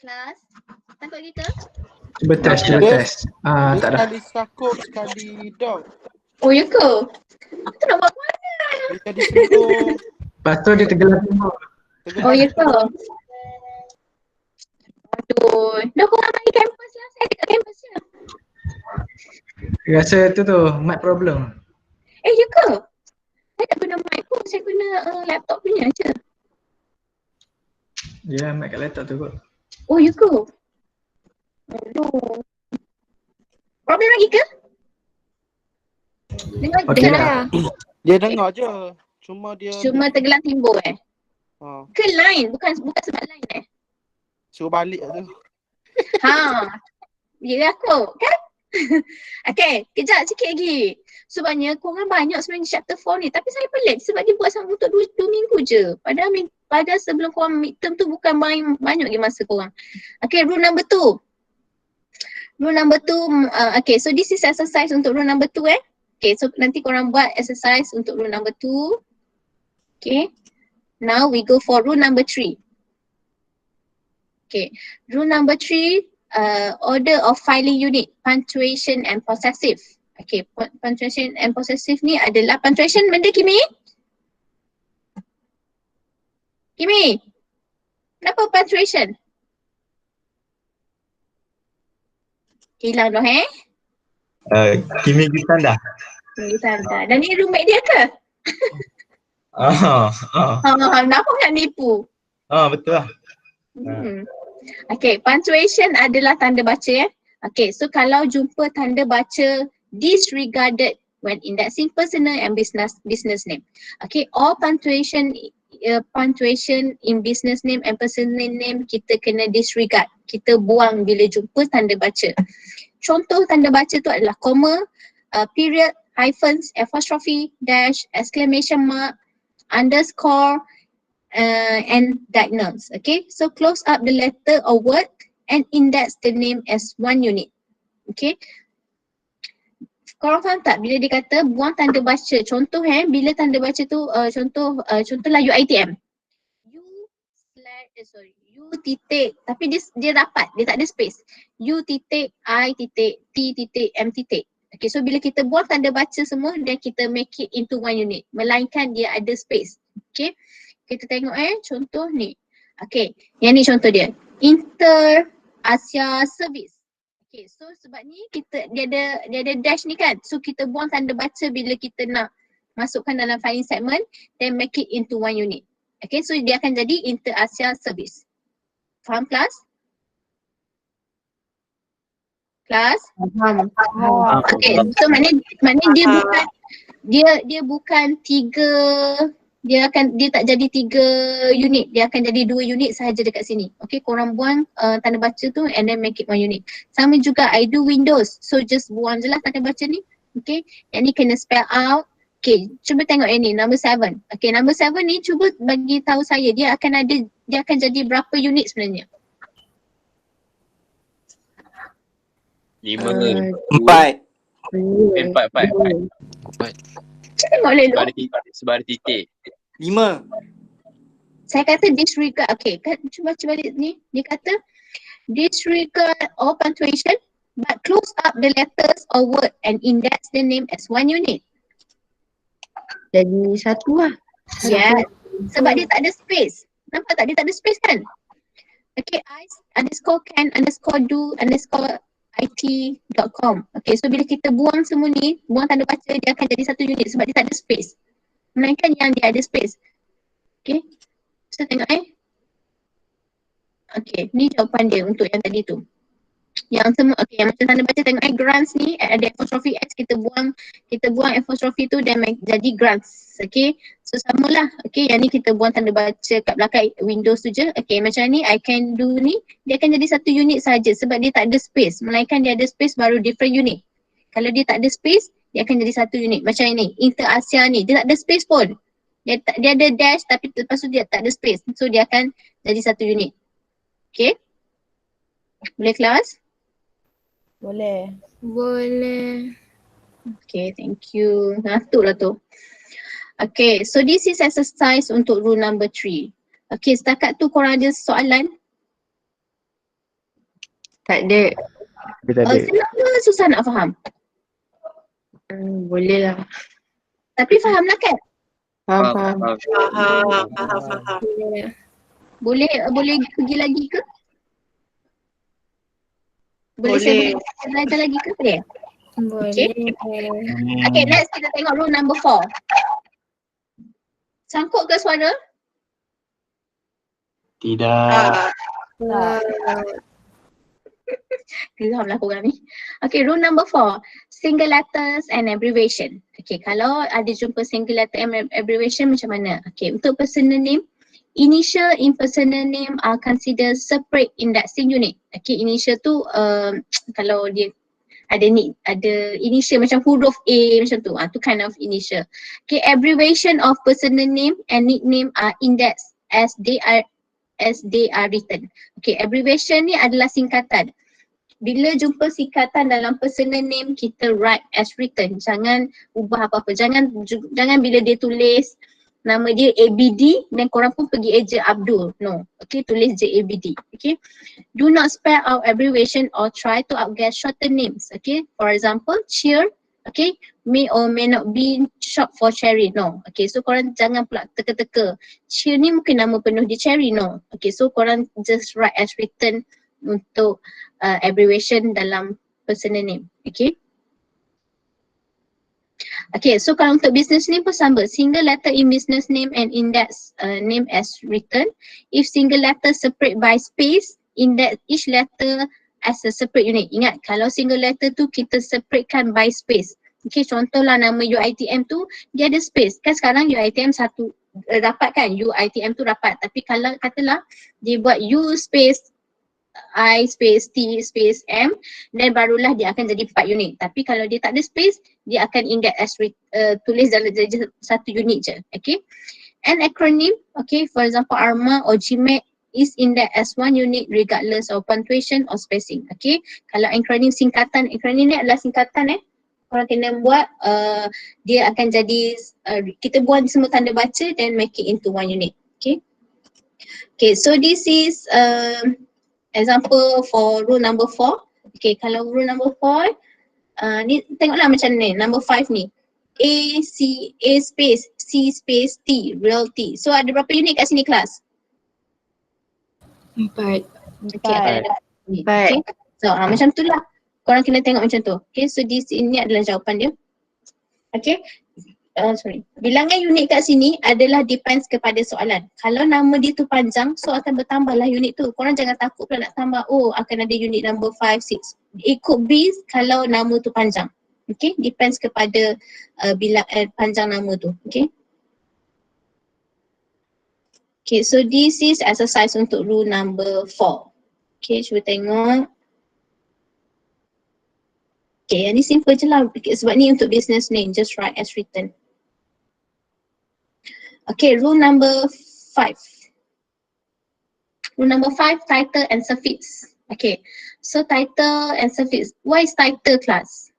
Kelas? Sangkut lagi ke?
Cuba test.
Dia
Tak ada.
sekali sakut, sekali dog.
Oh ya ke? Tu nak buat mana?
Dia jadi sungguh.
Lepas tu dia tergelam semua.
Oh ya ke? Aduh. Dah korang main campus lah. Saya dekat campus je.
Rasa tu mic problem.
Ya ke? Saya tak guna mic pun. Saya guna laptop punya je.
Ya, mic kat laptop tu kot.
Oh ya ke? Aduh. Problem lagi ke?
Okey
Dengar
dah.
Dia dengar je. Cuma dia
Cuma tergelam timbul Ke line? Bukan sebab line
suruh balik lah tu.
Ha. Ya aku kan? Okay, kejap sikit lagi. Sebabnya korang banyak sebenarnya chapter 4 ni. Tapi saya pelik sebab dia buat sama untuk 2 minggu je. Padahal sebelum korang midterm tu bukan main banyak lagi masa korang. Okay, rule number 2. Rule number 2, okay, so this is exercise untuk rule number 2 Okay, so nanti korang buat exercise untuk rule number 2. Okay, now we go for rule number 3. Okay, rule number 3, order of filing unit, punctuation and possessive. Okay, punctuation and possessive ni adalah punctuation benda Kimi? Kimi, kenapa punctuation? Hilang dah
Kimi Gusanda.
Santa. Dan ni roommate dia ke? Kenapa nak nipu?
Betul lah.
Okay, punctuation adalah tanda baca Okay, so kalau jumpa tanda baca disregarded when indexing personal and business name. Okay, all punctuation in business name and personal name kita kena disregard. Kita buang bila jumpa tanda baca. Contoh tanda baca tu adalah comma, period, hyphens, apostrophe, dash, exclamation mark, underscore, and diagonals. Okay, so close up the letter or word and index the name as one unit. Okay, korang faham tak bila dia kata buang tanda baca? Contoh bila tanda baca tu contohlah UiTM. U titik, tapi dia rapat, dia tak ada space. U titik, I titik, T titik, M titik. Okay, so bila kita buang tanda baca semua dan kita make it into one unit, melainkan dia ada space. Okay, kita tengok contoh ni. Okay, yang ni contoh dia. Inter Asia Service. Okay, so sebab ni dia ada dash ni kan. So kita buang tanda baca bila kita nak masukkan dalam filing segment, then make it into one unit. Okay, so dia akan jadi Inter Asia Service. Faham kelas? Kelas?
Faham.
Okay, so maknanya dia bukan tiga, dia tak jadi 3 unit, dia akan jadi 2 unit sahaja dekat sini. Okay, korang buang tanda baca tu and then make it one unit. Sama juga I do Windows, so just buang je lah tanda baca ni. Okay, yang ni kena spell out. Okay, cuba tengok yang ni, number 7. Okay, number 7 ni cuba bagi tahu saya dia akan jadi berapa unit sebenarnya?
5.
4.
4.
Tengok lelu.
Sebab ada titik.
5.
Saya kata disregard. Okay, cuba baca balik ni. Dia kata disregard all punctuation but close up the letters or word and index the name as one unit.
Jadi satu lah.
Ya, sebab dia tak ada space. Nampak tak? Dia tak ada space kan? Okay, I_do_do_it.com. Okay, so bila kita buang semua ni, buang tanda baca, dia akan jadi satu unit sebab dia tak ada space. Melainkan yang dia ada space. Okay, so tengok Okay, ni jawapan dia untuk yang tadi tu. Yang semua, okay, yang macam tanda baca tengok grants ni, ada apostrophe S, kita buang apostrophe tu dan jadi grants. Okay, so samalah. Okay, yang ni kita buang tanda baca kat belakang Windows tu je. Okay, macam ni I can do ni, dia akan jadi satu unit saja sebab dia tak ada space. Melainkan dia ada space baru different unit. Kalau dia tak ada space, dia akan jadi satu unit. Macam ini, Inter-Asia ni, dia tak ada space pun. Dia ada dash tapi lepas tu dia tak ada space. So dia akan jadi satu unit. Okay, boleh kelas?
Boleh.
Okay, thank you. Ngantuk lah tu. Okay, so this is exercise untuk rule number 3. Okay, setakat tu korang ada soalan?
Tak ada.
Kita ada.
Senang ke susah nak faham?
Boleh lah.
Tapi faham lah kan?
Faham.
Boleh pergi lagi ke?
Boleh.
Saya belajar lagi ke? Boleh?
Boleh.
Okay, next kita tengok rule number 4. Sangkut ke suara?
Tidak.
Geram lah korang ni. Okay, rule number 4. Single letters and abbreviation. Okay, kalau ada jumpa single letter and abbreviation macam mana? Okay, untuk personal name, initial in personal name are considered separate indexing unit. Okay, initial tu kalau dia ada initial macam huruf A macam tu. Tu kind of initial. Okay, abbreviation of personal name and nickname are indexed as they are written. Okay, abbreviation ni adalah singkatan. Bila jumpa singkatan dalam personal name, kita write as written. Jangan ubah apa-apa. Jangan bila dia tulis nama dia ABD dan korang pun pergi eja Abdul. No. Okay, tulis je ABD. Okay. Do not spell out abbreviation or try to outguess shorter names. Okay. For example, cheer. Okay. May or may not be short for cherry. No. Okay. So korang jangan pula teka-teka. Cheer ni mungkin nama penuh dia cherry. No. Okay. So korang just write as written untuk abbreviation dalam personal name. Okay. Okay, so kalau untuk business name pun sama. Single letter in business name and index name as written. If single letter separate by space, index each letter as a separate unit. Ingat, kalau single letter tu kita separatekan by space. Okay, contohlah nama UiTM tu, dia ada space. Kan sekarang UiTM satu rapat kan, UiTM tu rapat. Tapi kalau katalah dia buat U space I space T space M, dan barulah dia akan jadi 4 unit. Tapi kalau dia tak ada space, dia akan index as tulis dalam satu unit je. Okay. An acronym, okay, for example ARMA or GMAT is indexed as 1 unit regardless of punctuation or spacing. Okay. Kalau acronym singkatan, acronym ni adalah singkatan korang kena buat, dia akan jadi, kita buat semua tanda baca then make it into 1 unit. Okay. Okay, so this is example for rule number 4. Okay, kalau rule number 4, ni tengoklah macam ni, number 5 ni. A space, C space, T, real T. So ada berapa unit kat sini kelas?
4.
Okay, ada 4. Okay, so macam tu lah. Korang kena tengok macam tu. Okay, so ini adalah jawapan dia. Okay, bilangan unit kat sini adalah depends kepada soalan. Kalau nama dia tu panjang, so akan bertambahlah unit tu. Korang jangan takut pula nak tambah, akan ada unit number 5, 6. It could be kalau nama tu panjang. Okay, depends kepada panjang nama tu. Okay. Okay, so this is exercise untuk rule number 4. Okay, cuba tengok. Okay, yang ni simple je lah sebab ni untuk business name, just write as written. Okay, rule number 5. Rule number 5, title and suffix. Okay, so title and suffix. Why is title class?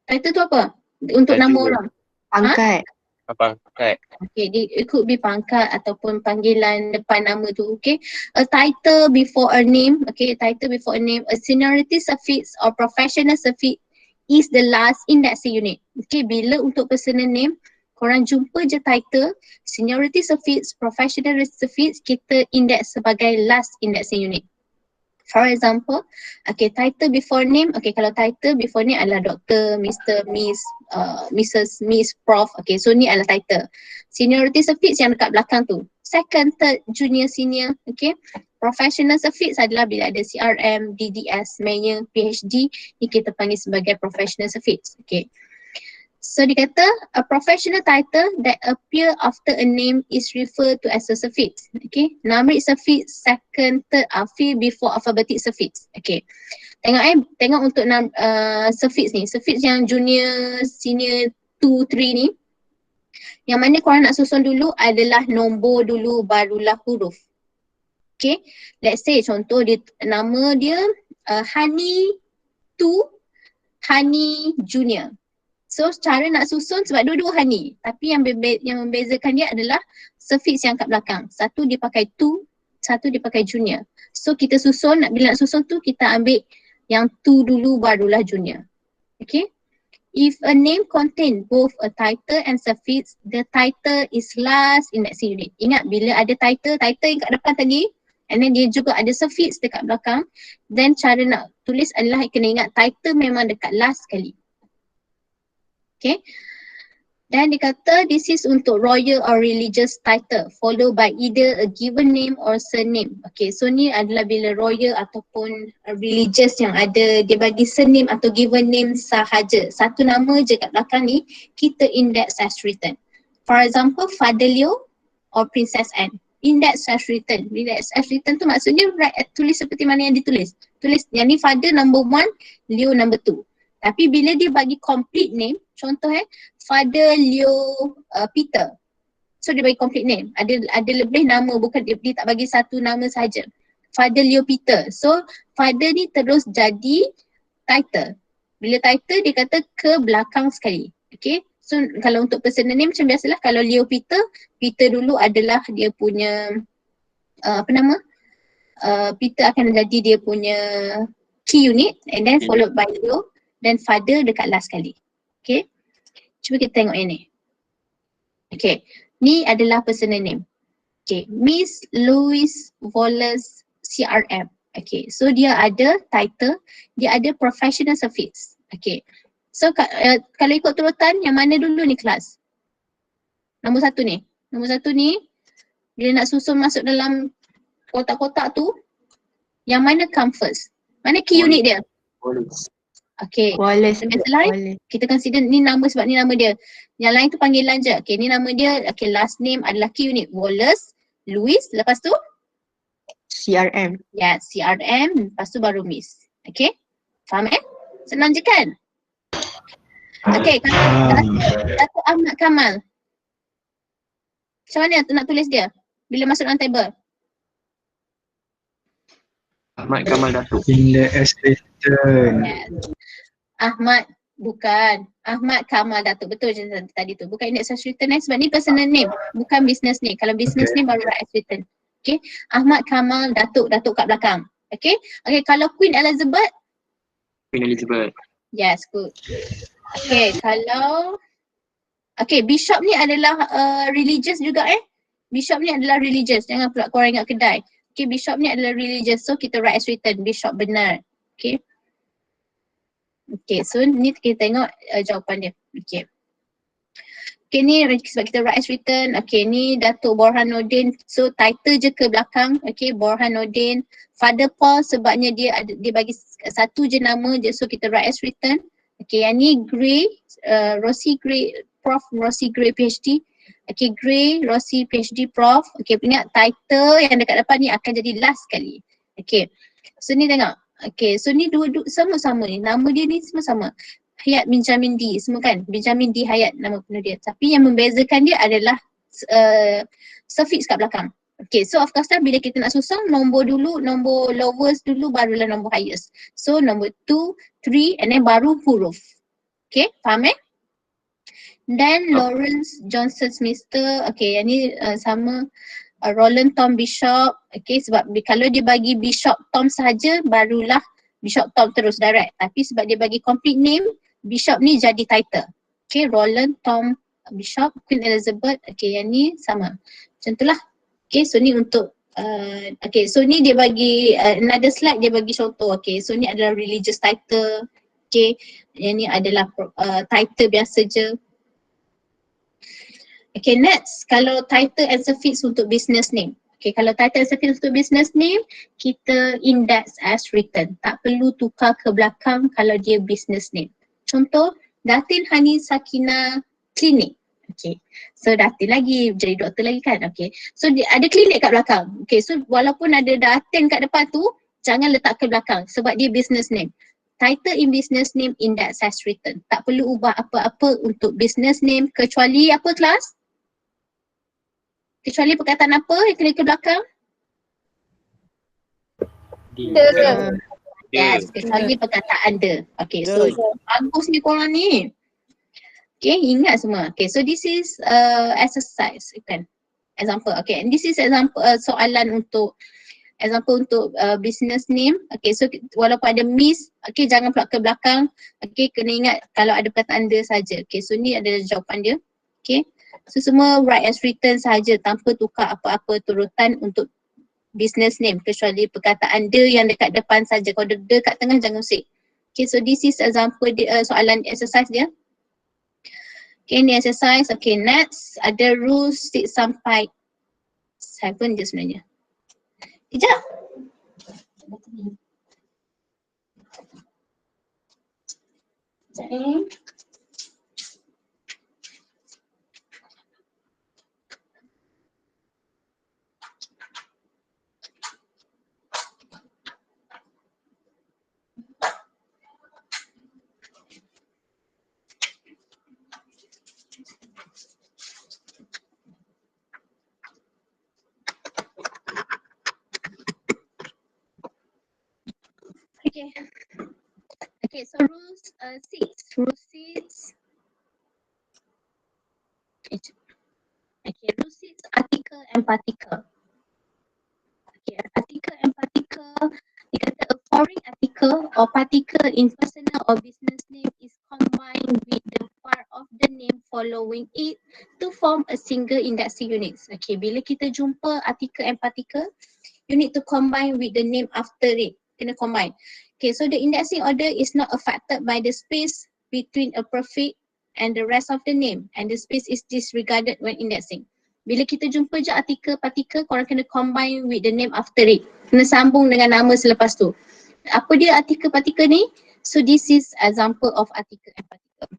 Title tu apa? Untuk nama orang.
Pangkat.
Pangkat.
Okay, it could be pangkat ataupun panggilan depan nama tu, okay. A title before a name, okay, title before a name. A seniority suffix or professional suffix is the last indexing unit. Okay, bila untuk personal name, korang jumpa je title, seniority suffix, professional suffix, kita index sebagai last indexing unit. For example, okay, title before name, okay, kalau title before name adalah Dr, Mr, Miss, Mrs, Miss, Prof, okay, so ni adalah title. Seniority suffix yang dekat belakang tu, second, third, junior, senior, okay. Professional suffix adalah bila ada CRM, DDS, Mayor, PhD, ni kita panggil sebagai professional suffix, okay. So dia kata a professional title that appear after a name is referred to as a suffix. Okay, numeric suffix, second, third, before alphabetic suffix. Okay, tengok untuk suffix ni, suffix yang junior, senior, 2, 3 ni, yang mana korang nak susun dulu adalah nombor dulu barulah huruf. Okay, let's say contoh dia, nama dia Hani 2, Hani Junior. So cara nak susun sebab dua-dua Hani, tapi yang membezakan dia adalah suffix yang kat belakang. Satu dia pakai to, satu dia pakai junior. So kita susun, bila nak susun tu kita ambil yang to dulu barulah junior. Okay. If a name contain both a title and suffix, the title is last indexing unit. Ingat bila ada title yang kat depan tadi, and then dia juga ada suffix dekat belakang, then cara nak tulis adalah kena ingat title memang dekat last sekali. Okay, dan dia kata this is untuk royal or religious title followed by either a given name or surname. Okay, so ni adalah bila royal ataupun religious yang ada dia bagi surname atau given name sahaja. Satu nama je kat belakang ni kita index as written. For example, Father Leo or Princess Anne. Index as written. Index as written tu maksudnya tulis seperti mana yang ditulis. Tulis yang ni Father number 1, Leo number 2. Tapi bila dia bagi complete name, contoh Father Leo Peter. So dia bagi complete name. Ada lebih nama, bukan dia tak bagi satu nama saja. Father Leo Peter. So father ni terus jadi title. Bila title dia kata ke belakang sekali. Okay. So kalau untuk personal name macam biasalah, kalau Leo Peter, Peter dulu adalah dia punya Peter akan jadi dia punya key unit and then followed by Leo. Dan father dekat last sekali. Okay. Cuba kita tengok yang ni. Okay. Ni adalah personal name. Okay. Miss Louise Wallace CRM. Okay. So dia ada title, dia ada professional suffix. Okay. So kalau ikut turutan, yang mana dulu ni kelas? Nombor 1 ni. Nombor 1 ni, bila nak susun masuk dalam kotak-kotak tu, yang mana come first? Mana key unit dia? Okay,
Wallace.
lain kita consider ni nama sebab ni nama dia. Yang lain tu panggilan je. Okay, ni nama dia. Okay, last name adalah key unit. Wallace, Louis, lepas tu?
CRM.
Ya, CRM, lepas tu baru Miss. Okay, faham Senang je kan? Okay, Datuk Ahmad Kamal. Macam mana nak tulis dia? Bila masuk dalam table?
Ahmad Kamal Datuk.
Index as written.
Yes. Ahmad, bukan. Ahmad Kamal Datuk. Betul je tadi tu. Bukan index as written sebab ni personal name. Bukan business name. Kalau business name baru write as written. Okay. Ahmad Kamal Datuk. Datuk kat belakang. Okay. Okay, kalau Queen Elizabeth.
Queen Elizabeth.
Yes, good. Okay, kalau. Okay, Bishop ni adalah religious juga Bishop ni adalah religious. Jangan pula korang ingat kedai. Okay, Bishop ni adalah religious. So kita write as written. Bishop benar. Okay. Okay, so ni kita tengok jawapan dia. Okay. Okay, ni sebab kita write as written. Okay, ni Datuk Borhanuddin. So title je ke belakang. Okay, Borhanuddin. Father Paul sebabnya dia bagi satu je nama je. So kita write as written. Okay, yang ni Gray. Rossi Gray. Prof Rossi Gray PhD. Okay, Gray, Rossi PhD Prof. Okay, ingat title yang dekat depan ni akan jadi last sekali. Okay, so ni tengok. Okay, so ni dua sama-sama ni. Nama dia ni semua sama. Hayat Benjamin D, semua kan? Benjamin D Hayat nama penuh dia. Tapi yang membezakan dia adalah suffix kat belakang. Okay, so of course lah bila kita nak susun nombor dulu, nombor lowest dulu barulah nombor highest. So nombor 2, 3 and then baru huruf. Okay, faham Dan Lawrence Johnson Smithster, okay, yang ni sama Roland Tom Bishop, okay, sebab kalau dia bagi Bishop Tom sahaja barulah Bishop Tom terus direct. Tapi sebab dia bagi complete name, Bishop ni jadi title. Okay, Roland Tom Bishop, Queen Elizabeth, okay, yang ni sama. Macam tu lah. Okay, so ni untuk okay, so ni dia bagi another slide, dia bagi contoh. Okay, so ni adalah religious title. Okay, yang ni adalah title biasa je. Okay, next, kalau title and suffix untuk business name. Okay, kalau title and suffix untuk business name, kita index as written. Tak perlu tukar ke belakang kalau dia business name. Contoh, Datin Hani Sakina Klinik. Okay, so Datin lagi, jadi doktor lagi kan. Okay, so dia ada klinik kat belakang. Okay, so walaupun ada Datin kat depan tu, jangan letak ke belakang sebab dia business name. Title in business name index as written. Tak perlu ubah apa-apa untuk business name kecuali apa kelas? Kecuali perkataan apa yang kena ke belakang? Yes, kecuali perkataan the. Okay, so bagus ni korang ni. Okay, ingat semua. Okay, so this is exercise, kan? Example, okay. And this is example soalan untuk business name. Okay, so walaupun ada miss, okay, jangan pula ke belakang. Okay, kena ingat kalau ada perkataan the saja. Okay, so ni adalah jawapan dia. Okay, so semua write as written sahaja tanpa tukar apa-apa turutan untuk business name kecuali perkataan the yang dekat depan saja. Kalau the kat tengah jangan usik. Okay, so this is example soalan exercise dia. Okay, ni exercise. Okay, next ada rules 6 sampai 7 je sebenarnya. Sekejap. Okay. Okay, so rules 6. Rule 6. Okay, rule 6, article and particle. Okay, article and particle, dikata a foreign article or particle in personal or business name is combined with the part of the name following it to form a single indexing unit. Okay, bila kita jumpa article and particle, you need to combine with the name after it. Kena combine. Okay, so the indexing order is not affected by the space between a prefix and the rest of the name, and the space is disregarded when indexing. Bila kita jumpa je artikel, partikel, korang kena combine with the name after it. Kena sambung dengan nama selepas tu. Apa dia artikel, partikel ni? So this is example of article and particle.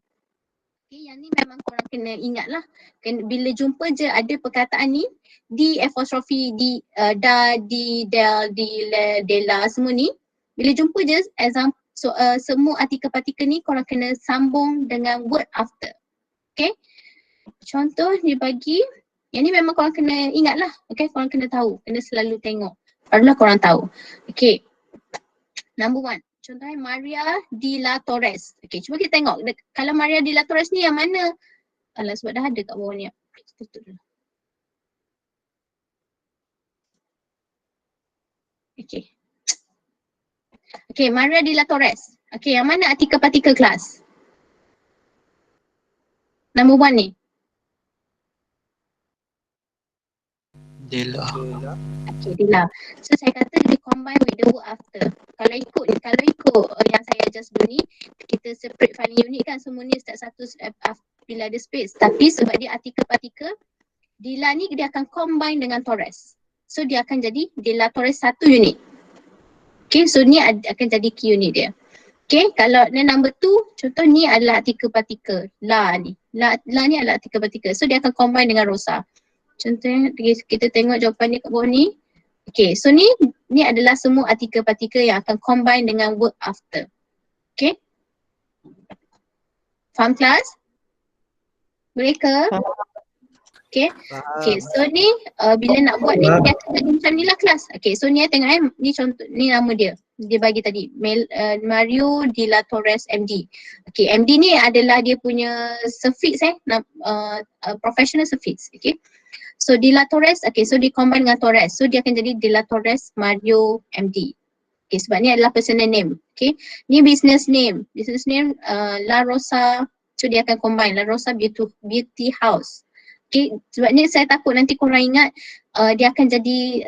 Okay, yang ni memang korang kena ingat lah. Bila jumpa je ada perkataan ni, di apostrophe, di, da, di, del, di, le, dela, semua ni. Bila jumpa je example, semua artikel-partikel ni korang kena sambung dengan word after. Okay. Contoh dia bagi, yang ni memang korang kena ingat lah. Okay, korang kena tahu, kena selalu tengok. Barulah korang tahu. Okay. Number 1. Contohnya Maria de la Torres. Okay, cuba kita tengok. Kalau Maria de la Torres ni yang mana? Alah, sebab dah ada kat bawah ni. Kita tutup dulu. Okay. Okay, Maria de la Torres. Okay, yang mana artikel partikel kelas? Number 1 ni.
Dela.
Okay, Dela. So saya kata dia combine with the word after. Kalau ikut yang saya just ni, kita separate filing unit kan, semua ni step satu bila ada space. Tapi sebab dia artikel partikel, Dela ni dia akan combine dengan Torres. So dia akan jadi Dela Torres 1 unit. Okay, so ni akan jadi key unit dia. Okay, kalau number 2, contoh ni adalah artikel partikel. La ni. La ni adalah artikel partikel. So dia akan combine dengan Rosa. Contohnya kita tengok jawapan dia kat bawah ni. Okay, so ni adalah semua artikel partikel yang akan combine dengan word after. Okay. Faham kelas? Boleh ke? Okay. Okay, so ni bila nak buat ni dia akan jadi macam ni lah kelas. Okay, so ni tengok ni contoh, ni nama dia. dia bagi tadi Mario de la Torres MD. Okay, MD ni adalah dia punya suffix professional suffix. Okay, so de la Torres, okay, so dia combine dengan Torres, so dia akan jadi de la Torres Mario MD. Okay, sebab ni adalah personal name. Okay, ni business name La Rosa, so dia akan combine La Rosa Beauty House. Okay, sebabnya saya takut nanti korang ingat dia akan jadi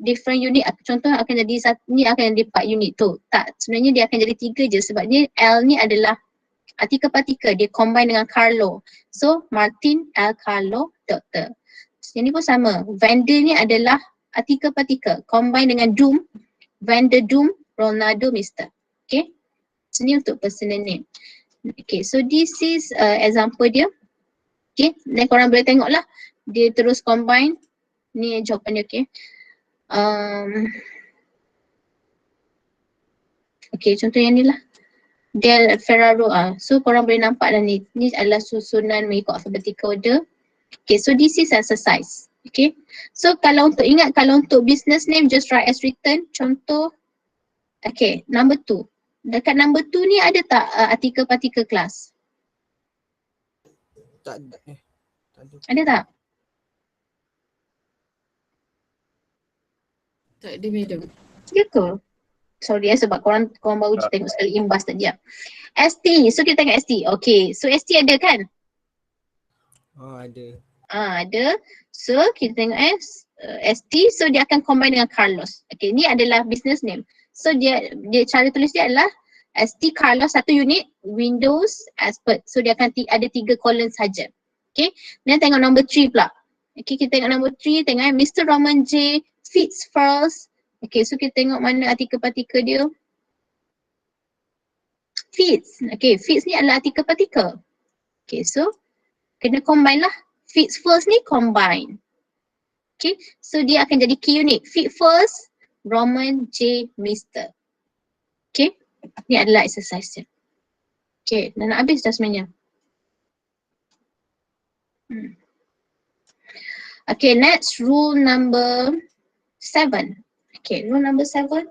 different unit. Contoh akan jadi ni akan jadi 4 unit tu. Tak, sebenarnya dia akan jadi 3 je sebabnya L ni adalah artikel-partikel, dia combine dengan Carlo. So Martin L Carlo Doctor. Yang ni pun sama. Vendor ni adalah artikel-partikel, combine dengan Doom, Vendor Doom Ronaldo Mister. Okay, so ni untuk personal name. Okay, so this is example dia. Okay, dan korang boleh tengok lah dia terus combine. Ni jawapan dia. Okay, okay, contoh yang ni lah Del Ferraro. So korang boleh nampak dah ni adalah susunan mengikut alphabetical order. Okay, so this is exercise. Okay, so kalau untuk ingat, kalau untuk business name just write as written. Contoh, okay, number 2. Dekat number 2 ni ada tak artikel-partikel class?
Tak ada.
Ada tak?
Tak ada madam.
Ya ke? Sorry sebab korang baru je tengok sekali imbas tadi. ST, so kita tengok ST. Okay, so ST ada kan?
Oh, ada.
Ada. So kita tengok ST, so dia akan combine dengan Carlos. Okay, ni adalah business name. So dia cara tulis dia adalah ST Carlos 1 unit, Windows Expert. So dia akan ada 3 column saja. Okay, then tengok number 3 pula. Okay, kita tengok number 3, tengok Mr. Roman J Fitz first. Okay, so kita tengok mana artikel-partikel dia. Fitz. Okay, Fitz ni adalah artikel-partikel. Okay, so kena combine lah. Fitz first ni combine. Okay, so dia akan jadi key unit. Fitz first, Roman J Mr. Okay, ni adalah exercise dia. Okay, dah nak habis dah sebenarnya. Okay, next rule number 7. Okay, rule number 7.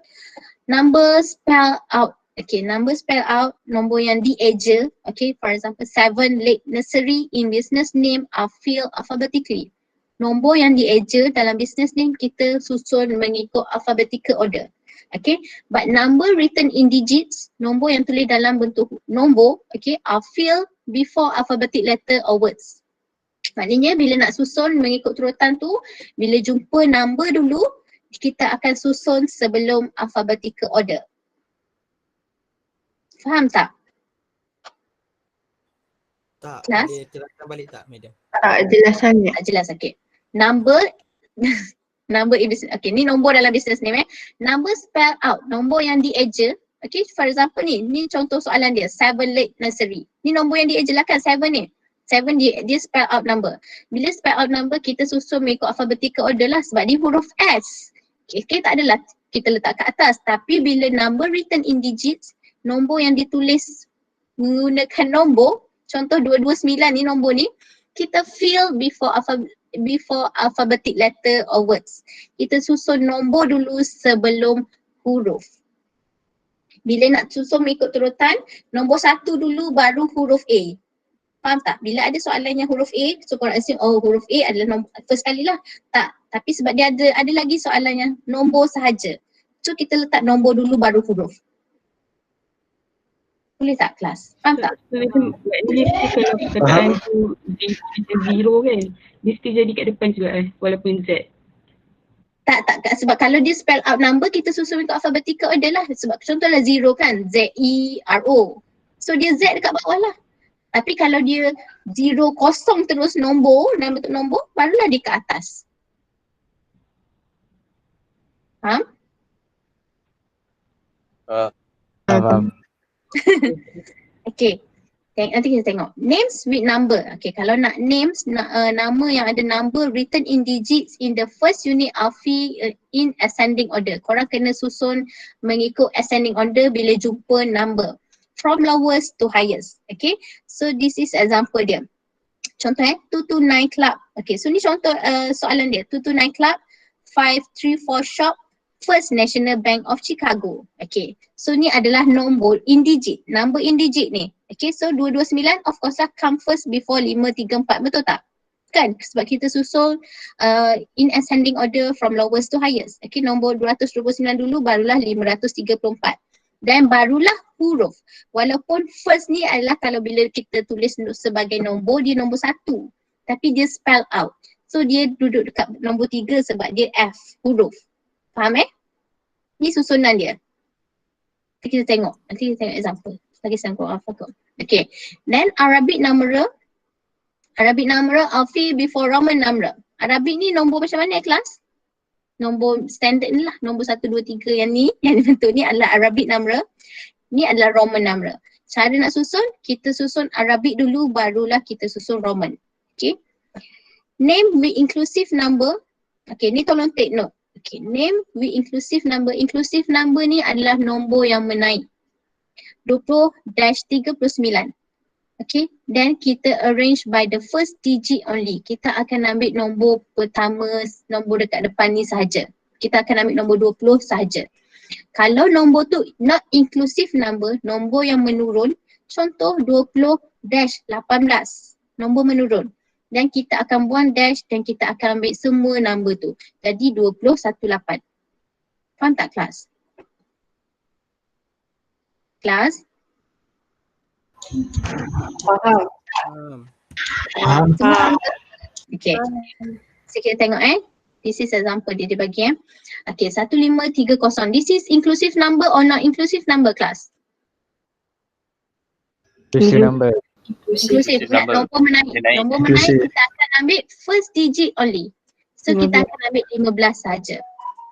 Number spell out. Okay, number spell out, nombor yang dieja. Okay, for example, 7 late nursery in business name are filled alphabetically. Nombor yang dieja dalam business name kita susun mengikut alphabetical order. Okay, but number written in digits, nombor yang tulis dalam bentuk nombor, okay, are filled before alphabetic letter or words. Maknanya bila nak susun mengikut turutan tu, bila jumpa number dulu, kita akan susun sebelum alphabetical order. Faham tak?
Tak,
Kelas?
boleh terangkan balik tak, madam?
Tak jelas sangat.
Tak jelas, okay. Number in business, okay, ni nombor dalam business name. Number spell out, nombor yang dieja. Okay, for example ni contoh soalan dia, 7 late nursery. Ni nombor yang dieja lah kan, 7 ni. 7 dia spell out number. Bila spell out number, kita susun mengikut alphabetical order lah sebab dia huruf S. Okay, tak adalah kita letak kat atas. Tapi bila number written in digits, nombor yang ditulis menggunakan nombor, contoh 229 ni nombor ni, kita fill before alphabetic letter or words. Kita susun nombor dulu sebelum huruf. Bila nak susun mengikut turutan, nombor 1 dulu baru huruf A. Faham tak? Bila ada soalan yang huruf A, so korang assume huruf A adalah nombor first kali lah. Tak, tapi sebab dia ada lagi soalan yang nombor sahaja. So kita letak nombor dulu baru huruf. Boleh tak kelas? Faham tak?
Maknanya kalau perkataan tu zero kan, dia still jadi kat depan juga walaupun Z.
Tak, sebab kalau dia spell out number, kita susun untuk alphabetical order lah. Sebab contohlah zero kan, Z-E-R-O. So dia Z dekat bawah lah. Tapi kalau dia 0 kosong terus nombor, dalam bentuk nombor, barulah dia ke atas. Faham?
Faham.
Okay. Nanti kita tengok. Names with number. Okay, kalau nak names, nama yang ada number written in digits in the first unit are in ascending order. Korang kena susun mengikut ascending order bila jumpa number. From lowest to highest. Okay, so this is example dia. Contoh 229 club. Okay, so ni contoh soalan dia. 229 club, 534 shop, First National Bank of Chicago. Okay, so ni adalah nombor indigit, number indigit ni. Okay, so 229 of course lah come first before 534, betul tak? Kan, sebab kita susul in ascending order from lowest to highest. Okay, nombor 229 dulu barulah 534. Dan barulah huruf. Walaupun first ni adalah kalau bila kita tulis sebagai nombor, dia nombor 1. Tapi dia spell out. So dia duduk dekat nombor 3 sebab dia F, huruf. Faham Ni susunan dia. Nanti kita tengok example. Lagi sangkut alphabet. Okay. Then Arabic numeral. Arabic numeral alphi before Roman numeral. Arabic ni nombor macam mana kelas? Nombor standard ni lah. Nombor 1, 2, 3 yang ni. Yang dibentuk ni adalah Arabic numeral. Ni adalah Roman numeral. Cara nak susun, kita susun Arabic dulu barulah kita susun Roman. Okay. Name with inclusive number. Okay, ni tolong take note. Okay, name with inclusive number. Inclusive number ni adalah nombor yang menaik. 20-39. Okay, then kita arrange by the first digit only. Kita akan ambil nombor pertama, nombor dekat depan ni sahaja. Kita akan ambil nombor 20 sahaja. Kalau nombor tu not inclusive number, nombor yang menurun, contoh 20-18, nombor menurun. Dan kita akan buang dash dan kita akan ambil semua number tu. Jadi 2018. Faham tak kelas? Kelas?
Faham.
Faham. Okay. So kita tengok This is example dia bagi Okay, 1530. This is inclusive number or not inclusive number class?
Inclusive number.
Inclusive. Nombor menaik. Nombor menaik kita akan ambil first digit only. So kita akan ambil 15 saja.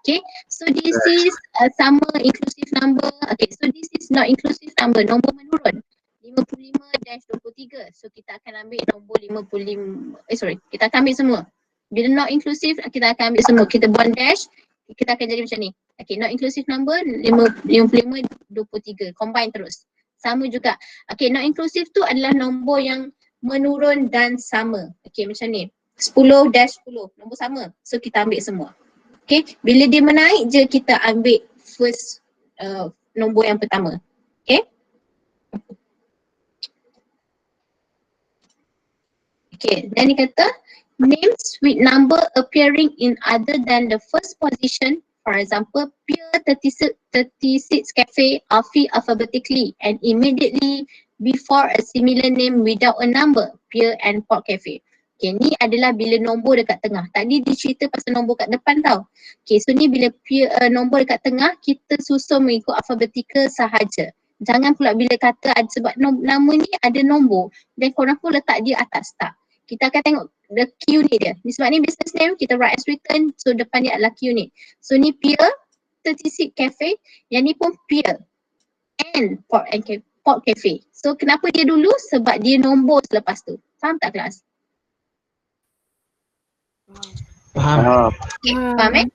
Okay. So this is sama inclusive number. Okay. So this is not inclusive number. Nombor menurun. 55-23. So kita akan ambil nombor 55. Kita akan ambil semua. Bila not inclusive, kita akan ambil semua. Kita buang dash, kita akan jadi macam ni. Okay, not inclusive number 55-23. Combine terus. Sama juga. Okay, not inclusive tu adalah nombor yang menurun dan sama. Okay, macam ni. 10-10. Nombor sama. So kita ambil semua. Okay, bila dia menaik je kita ambil first nombor yang pertama. Okay. Okay, dan dia kata names with number appearing in other than the first position, for example, Pier 36 Cafe Alfie alphabetically and immediately before a similar name without a number, Pier and Port Cafe. Okay, ni adalah bila nombor dekat tengah. Tadi dia cerita pasal nombor kat depan tau. Okay, so ni bila nombor dekat tengah, kita susun mengikut alphabetical sahaja. Jangan pula bila kata ada sebab nama ni ada nombor dan korang pun letak dia atas tak. Kita akan tengok the Q ni dia. Ni sebab ni business name kita write as written, so depan dia adalah Q ni. So ni Pier 36 Cafe, yang ni pun Pier and Port Cafe. So kenapa dia dulu? Sebab dia nombor selepas tu. Faham tak kelas?
Faham.
Okay, faham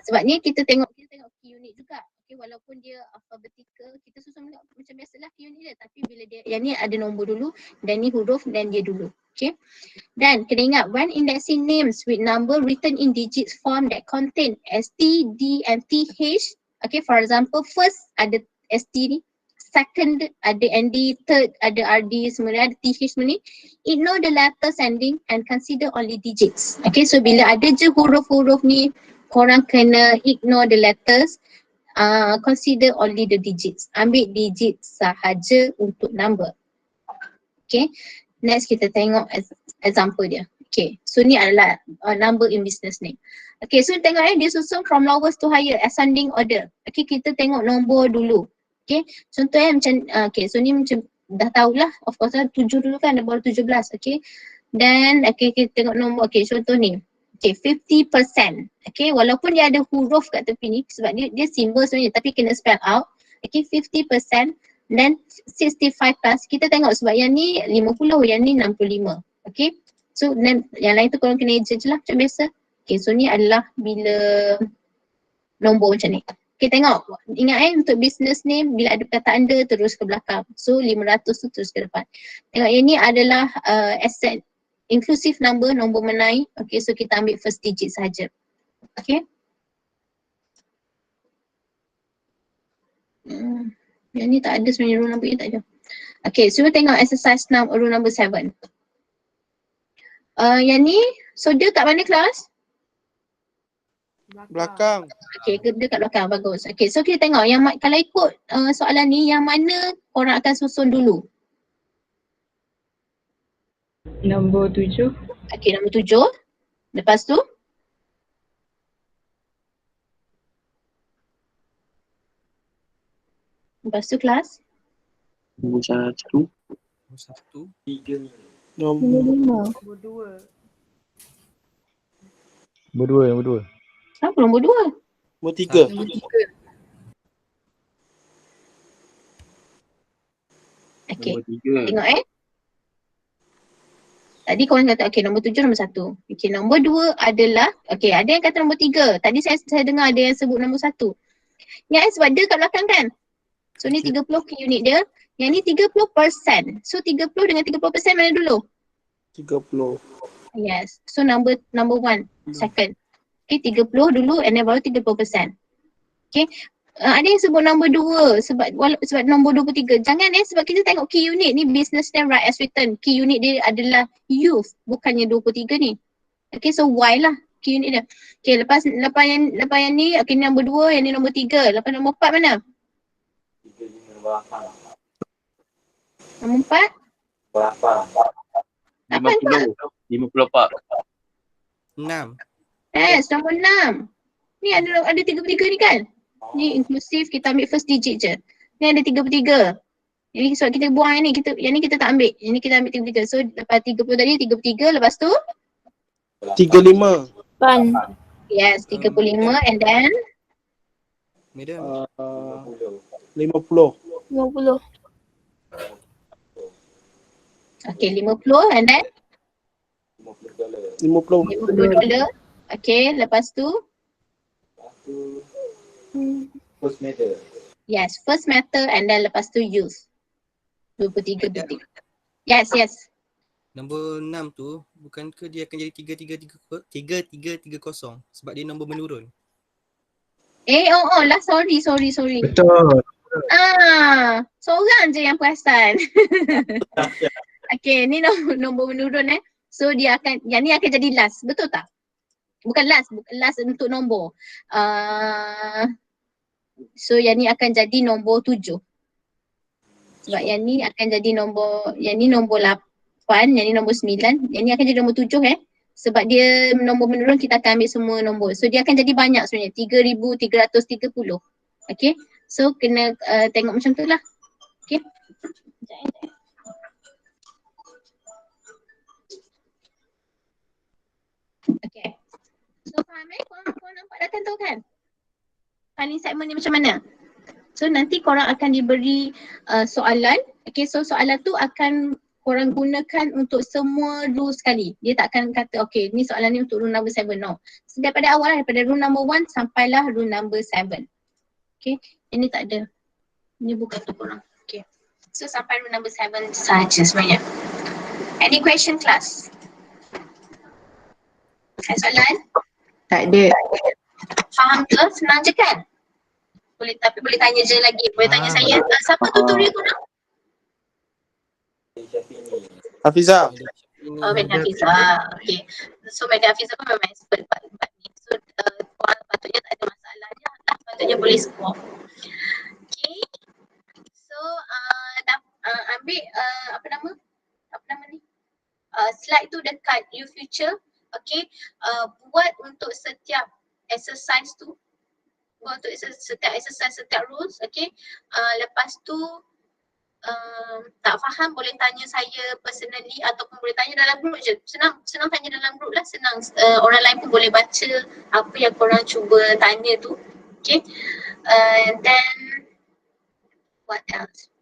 sebab ni kita tengok Q unit juga. Okay, walaupun dia alphabetical, kita susun macam biasalah Q unit dia, tapi bila dia yang ni ada nombor dulu dan ni huruf dan dia dulu. Okay. Dan kena ingat when indexing names with number written in digits form that contain ST, D and TH. Okay, for example, first ada ST ni, second ada ND, third ada RD, semua ada TH semua ni. Ignore the letters ending and consider only digits. Okay, so bila ada je huruf-huruf ni, korang kena ignore the letters, consider only the digits. Ambil digit sahaja untuk number. Okay. Next kita tengok example dia. Okay, so ni adalah number in business name. Okay, so tengok dia susun from lowest to higher, ascending order. Okay, kita tengok nombor dulu. Okay, contohnya macam, okay, so ni macam dah tahulah, of course lah 7 dulu kan, baru 17. Okay, then okay, kita tengok nombor, okay, contoh ni. Okay, 50%. Okay, walaupun dia ada huruf kat tepi ni, sebab dia simbol sebenarnya, tapi kena spell out. Okay, 50%. Dan 65 plus, kita tengok sebab yang ni 50, yang ni 65. Okay, so then yang lain tu korang kena adjust je lah macam biasa. Okay, so ni adalah bila nombor macam ni. Okay, tengok, ingat untuk business name bila ada kata under terus ke belakang. So 500 tu terus ke depan. Tengok yang ni adalah asset inclusive number, nombor menaik. Okay, so kita ambil first digit saja. Okay. Yang ni tak ada sebenarnya, rule number 8 tak ada. Okay, so tengok exercise rule number 7. Yang ni, so dia kat mana kelas?
Belakang.
Okay, dia kat belakang, bagus. Okay, so kita tengok yang kalau ikut soalan ni, yang mana korang akan susun dulu?
Nombor 7.
Okay, nombor 7. Lepas tu? Lepas tu kelas?
Nombor 1.
Nombor 5.
Nombor dua.
Apa nombor 2?
Nombor 3.
Okay,
Nombor 3.
tengok Tadi korang kata, okay, nombor 7 nombor 1. Okay, nombor 2 adalah, okay, ada yang kata nombor 3. Tadi saya dengar ada yang sebut nombor 1. Yang sebab dia kat belakang kan? So ni 30 ke unit dia. Yang ni 30%. So 30 dengan 30% mana dulu?
30.
Yes. So number 1, second. Okay, 30 dulu and then baru 30%. Okay. Ada yang sebut nombor 2 sebab nombor 23. Jangan sebab kita tengok key unit ni business name right as written. Key unit dia adalah youth, bukannya 23 ni. Okay, so Y lah key unit dia. Okay, lepas yang ni, okay, ni nombor 2, yang ni nombor 3. Lepas nombor 4 mana? Nombor 4?
54.
6.
Yes, nombor 6. Ni ada 33 ni kan? Ni inklusif, kita ambil first digit je. Ni ada 33. Yang ni sebab kita buang yang ni kita tak ambil. Yang ni kita ambil 33. So lepas 30 tadi 33, lepas tu
35.
Pan.
yes, 35 and then
Madam.
50.
50.
okay, 50 and then
50.
$50. Okay, lepas tu yes, first matter and then lepas tu youth. 23. Yes.
Nombor 6 tu, bukankah dia akan jadi 3330 sebab dia nombor menurun?
Lah, sorry.
Betul.
Seorang je yang perasan. Okay, ni nombor menurun So dia akan, yang ni akan jadi last, betul tak? Bukan last untuk nombor. So yang ni akan jadi nombor 7. Sebab yang ni akan jadi yang ni nombor 8, yang ni nombor 9, yang ni akan jadi nombor 7 Sebab dia nombor menurun, kita akan ambil semua nombor. So dia akan jadi banyak sebenarnya, 3,330. Okay, so kena tengok macam tu lah. Okay. Okay. So faham korang nampak dah kan tu kan? Filing segment ni macam mana? So nanti korang akan diberi soalan. Okay, so soalan tu akan korang gunakan untuk semua rule sekali. Dia tak akan kata okay ni soalan ni untuk rule number 7. No. So daripada awal daripada rule number 1 sampailah rule number 7. Okay, ini tak ada. Ini bukan untuk korang. Okay. So sampai rule number 7 sahaja sebenarnya. Any question class? Ada soalan?
Tak ada.
Faham ke? Senang je kan? Tapi boleh tanya je lagi. Boleh tanya saya. Siapa tutorial korang?
Hafizah.
Oh, Madam Hafizah. Okay. So Madam Hafizah pun memang expert part ni. So korang patutnya tak ada masalahnya. Patutnya boleh score. Okay. So ambil apa nama ni? Slide tu dekat You Future. Okay. Buat untuk setiap exercise tu. Untuk setiap exercise, setiap rules, okay. Lepas tu tak faham boleh tanya saya personally ataupun boleh tanya dalam group je. Senang tanya dalam group lah, senang. Orang lain pun boleh baca apa yang korang cuba tanya tu. Okay. Then what else?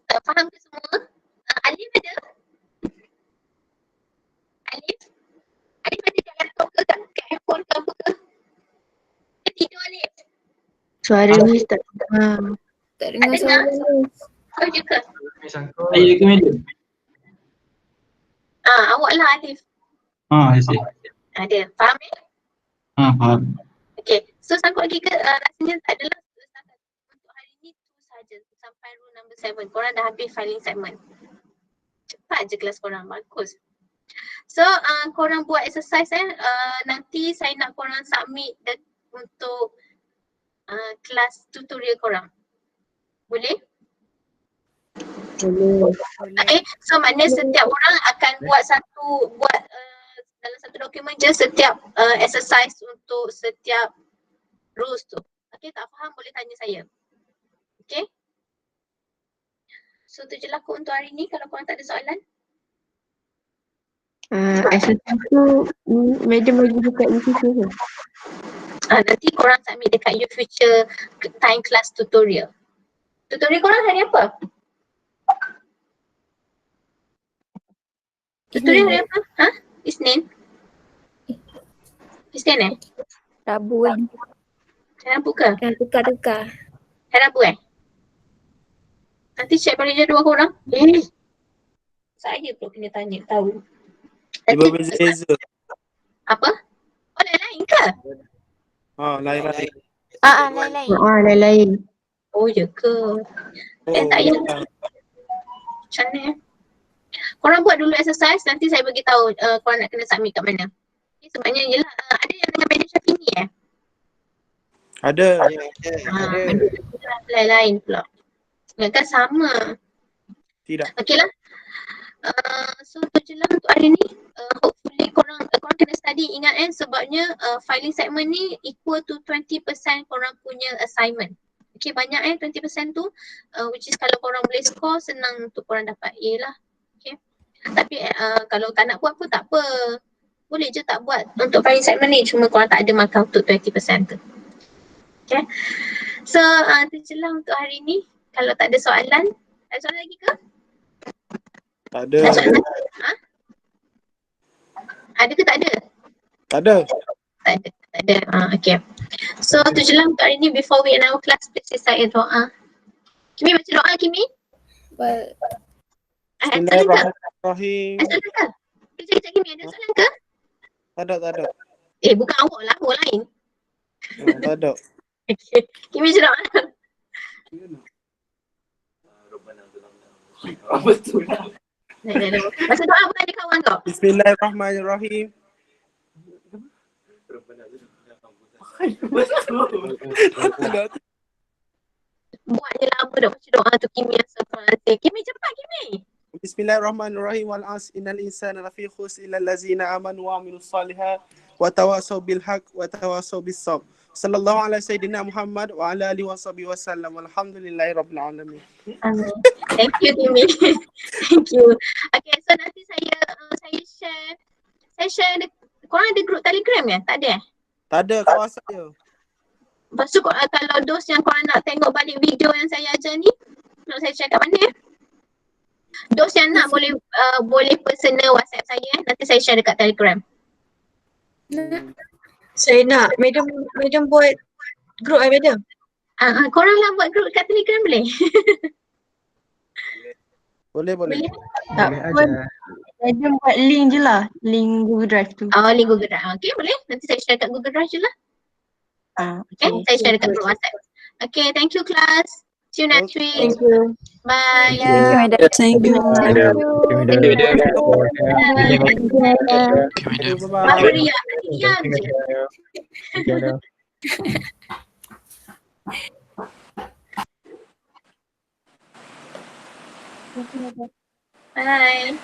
Faham ke semua? Alif ada? Alif ada kat laptop ke kat handphone ke apa ke? Tidur Alif.
Suara Miss tak dengar.
Tak dengar suara ni.
Kau je ke?
Saya ke meja?
Awak lah Alif.
Saya.
Ada. Faham
Faham.
Okay. So sangkut lagi ke rasanya tak adalah untuk hari ni tu
sampai rule number 7. Korang dah habis filing segment. Cepat je kelas korang, bagus. So korang buat exercise nanti saya nak korang submit untuk kelas tutorial korang. Boleh?
Boleh.
Okay, so maknanya setiap orang akan buat dalam satu dokumen je setiap exercise untuk setiap rules tu. Okay, tak faham boleh tanya saya. Okay? So tu je lah kot untuk hari ni kalau korang tak ada soalan.
Exercise tu madam bagi dekat YouTube ke?
Nanti korang submit dekat your future time class tutorial. Tutorial korang hari apa? Tutorial hari apa? Ha? Isnin? Isnin
Rabu kan.
Hari Rabu ke?
Tukar-tukar.
Hari Rabu Nanti check balik jadual korang. Saya pun kena tanya, tahu.
Dia berbeza-beza.
Apa? Oh, lain-lain ke?
Lain-lain.
Lain-lain.
Lain-lain.
Oh, ya ke? Tak ya. Macam mana korang buat dulu exercise, nanti saya bagi tahu korang nak kena submit kat mana. Okay, sebabnya yelah, ada yang dengan Madam Syafini
Ada.
Lain-lain pula. Kan sama.
Tidak.
Okay lah. So tu je lah untuk hari ni. Hopefully korang kena study. Ingat sebabnya filing segment ni equal to 20% korang punya assignment. Okay, banyak 20% tu which is kalau korang boleh score, senang untuk korang dapat A lah. Okay. Tapi kalau tak nak buat pun tak apa. Boleh je tak buat untuk filing segment ni, cuma korang tak ada markah untuk 20% tu. Okay. So tu je lah untuk hari ni. Kalau tak ada soalan, ada soalan lagi ke?
Tak ada.
Ada soalan lagi? Ada ke tak ada?
Tak ada.
Tak ada. Okay. So tu je lah untuk hari ni. Before we end our class, please saya doa. Kimi baca doa, Kimi?
Bismillahirrahmanirrahim.
Ada soalan ke? Kejap Kimi, ada soalan ke?
Tak ada.
Bukan awak lah, awak lain.
Tak ada.
Okay. Kimi baca doa.
Betul lah.
Baca doa bukan ada kawan kau.
Bismillahirrahmanirrahim.
Buat je lama dah baca doa tu Kimi Astagfirullahaladzim. Kimi cepat Kimi.
Bismillahirrahmanirrahim. Wal 'asr innal insana lafi khusr illa allazina amanu wa amilus solihat wa tawasaw bil haqq wa tawasaw bis sabr. Sallallahu ala sayyidina Muhammad wa ala alihi washabihi wasallam. Walhamdulillahirabbil alamin.
Amin. Thank you Kimi. Thank you. Okay, so nanti saya share korang ada group Telegram ya? Tak ada
Tak ada, kat WhatsApp je.
Lepas tu kalau dos yang korang nak tengok balik video yang saya ajar ni, nak saya share kat mana? Dos yang nak boleh personal WhatsApp saya, nanti saya share dekat Telegram.
Saya nak. Madam buat group madam.
Korang lah buat group kat Telegram boleh?
Boleh.
Tak pun. Madam buat link je lah. Link Google Drive tu.
Link Google Drive. Okay, boleh. Nanti saya share kat Google Drive je lah. Okay, saya share dekat group WhatsApp. Okay, thank you class. See you next week.
Thank you.
Bye.
Thank you, madam.
Thank you.
Baru Ria. Diam je. Bye.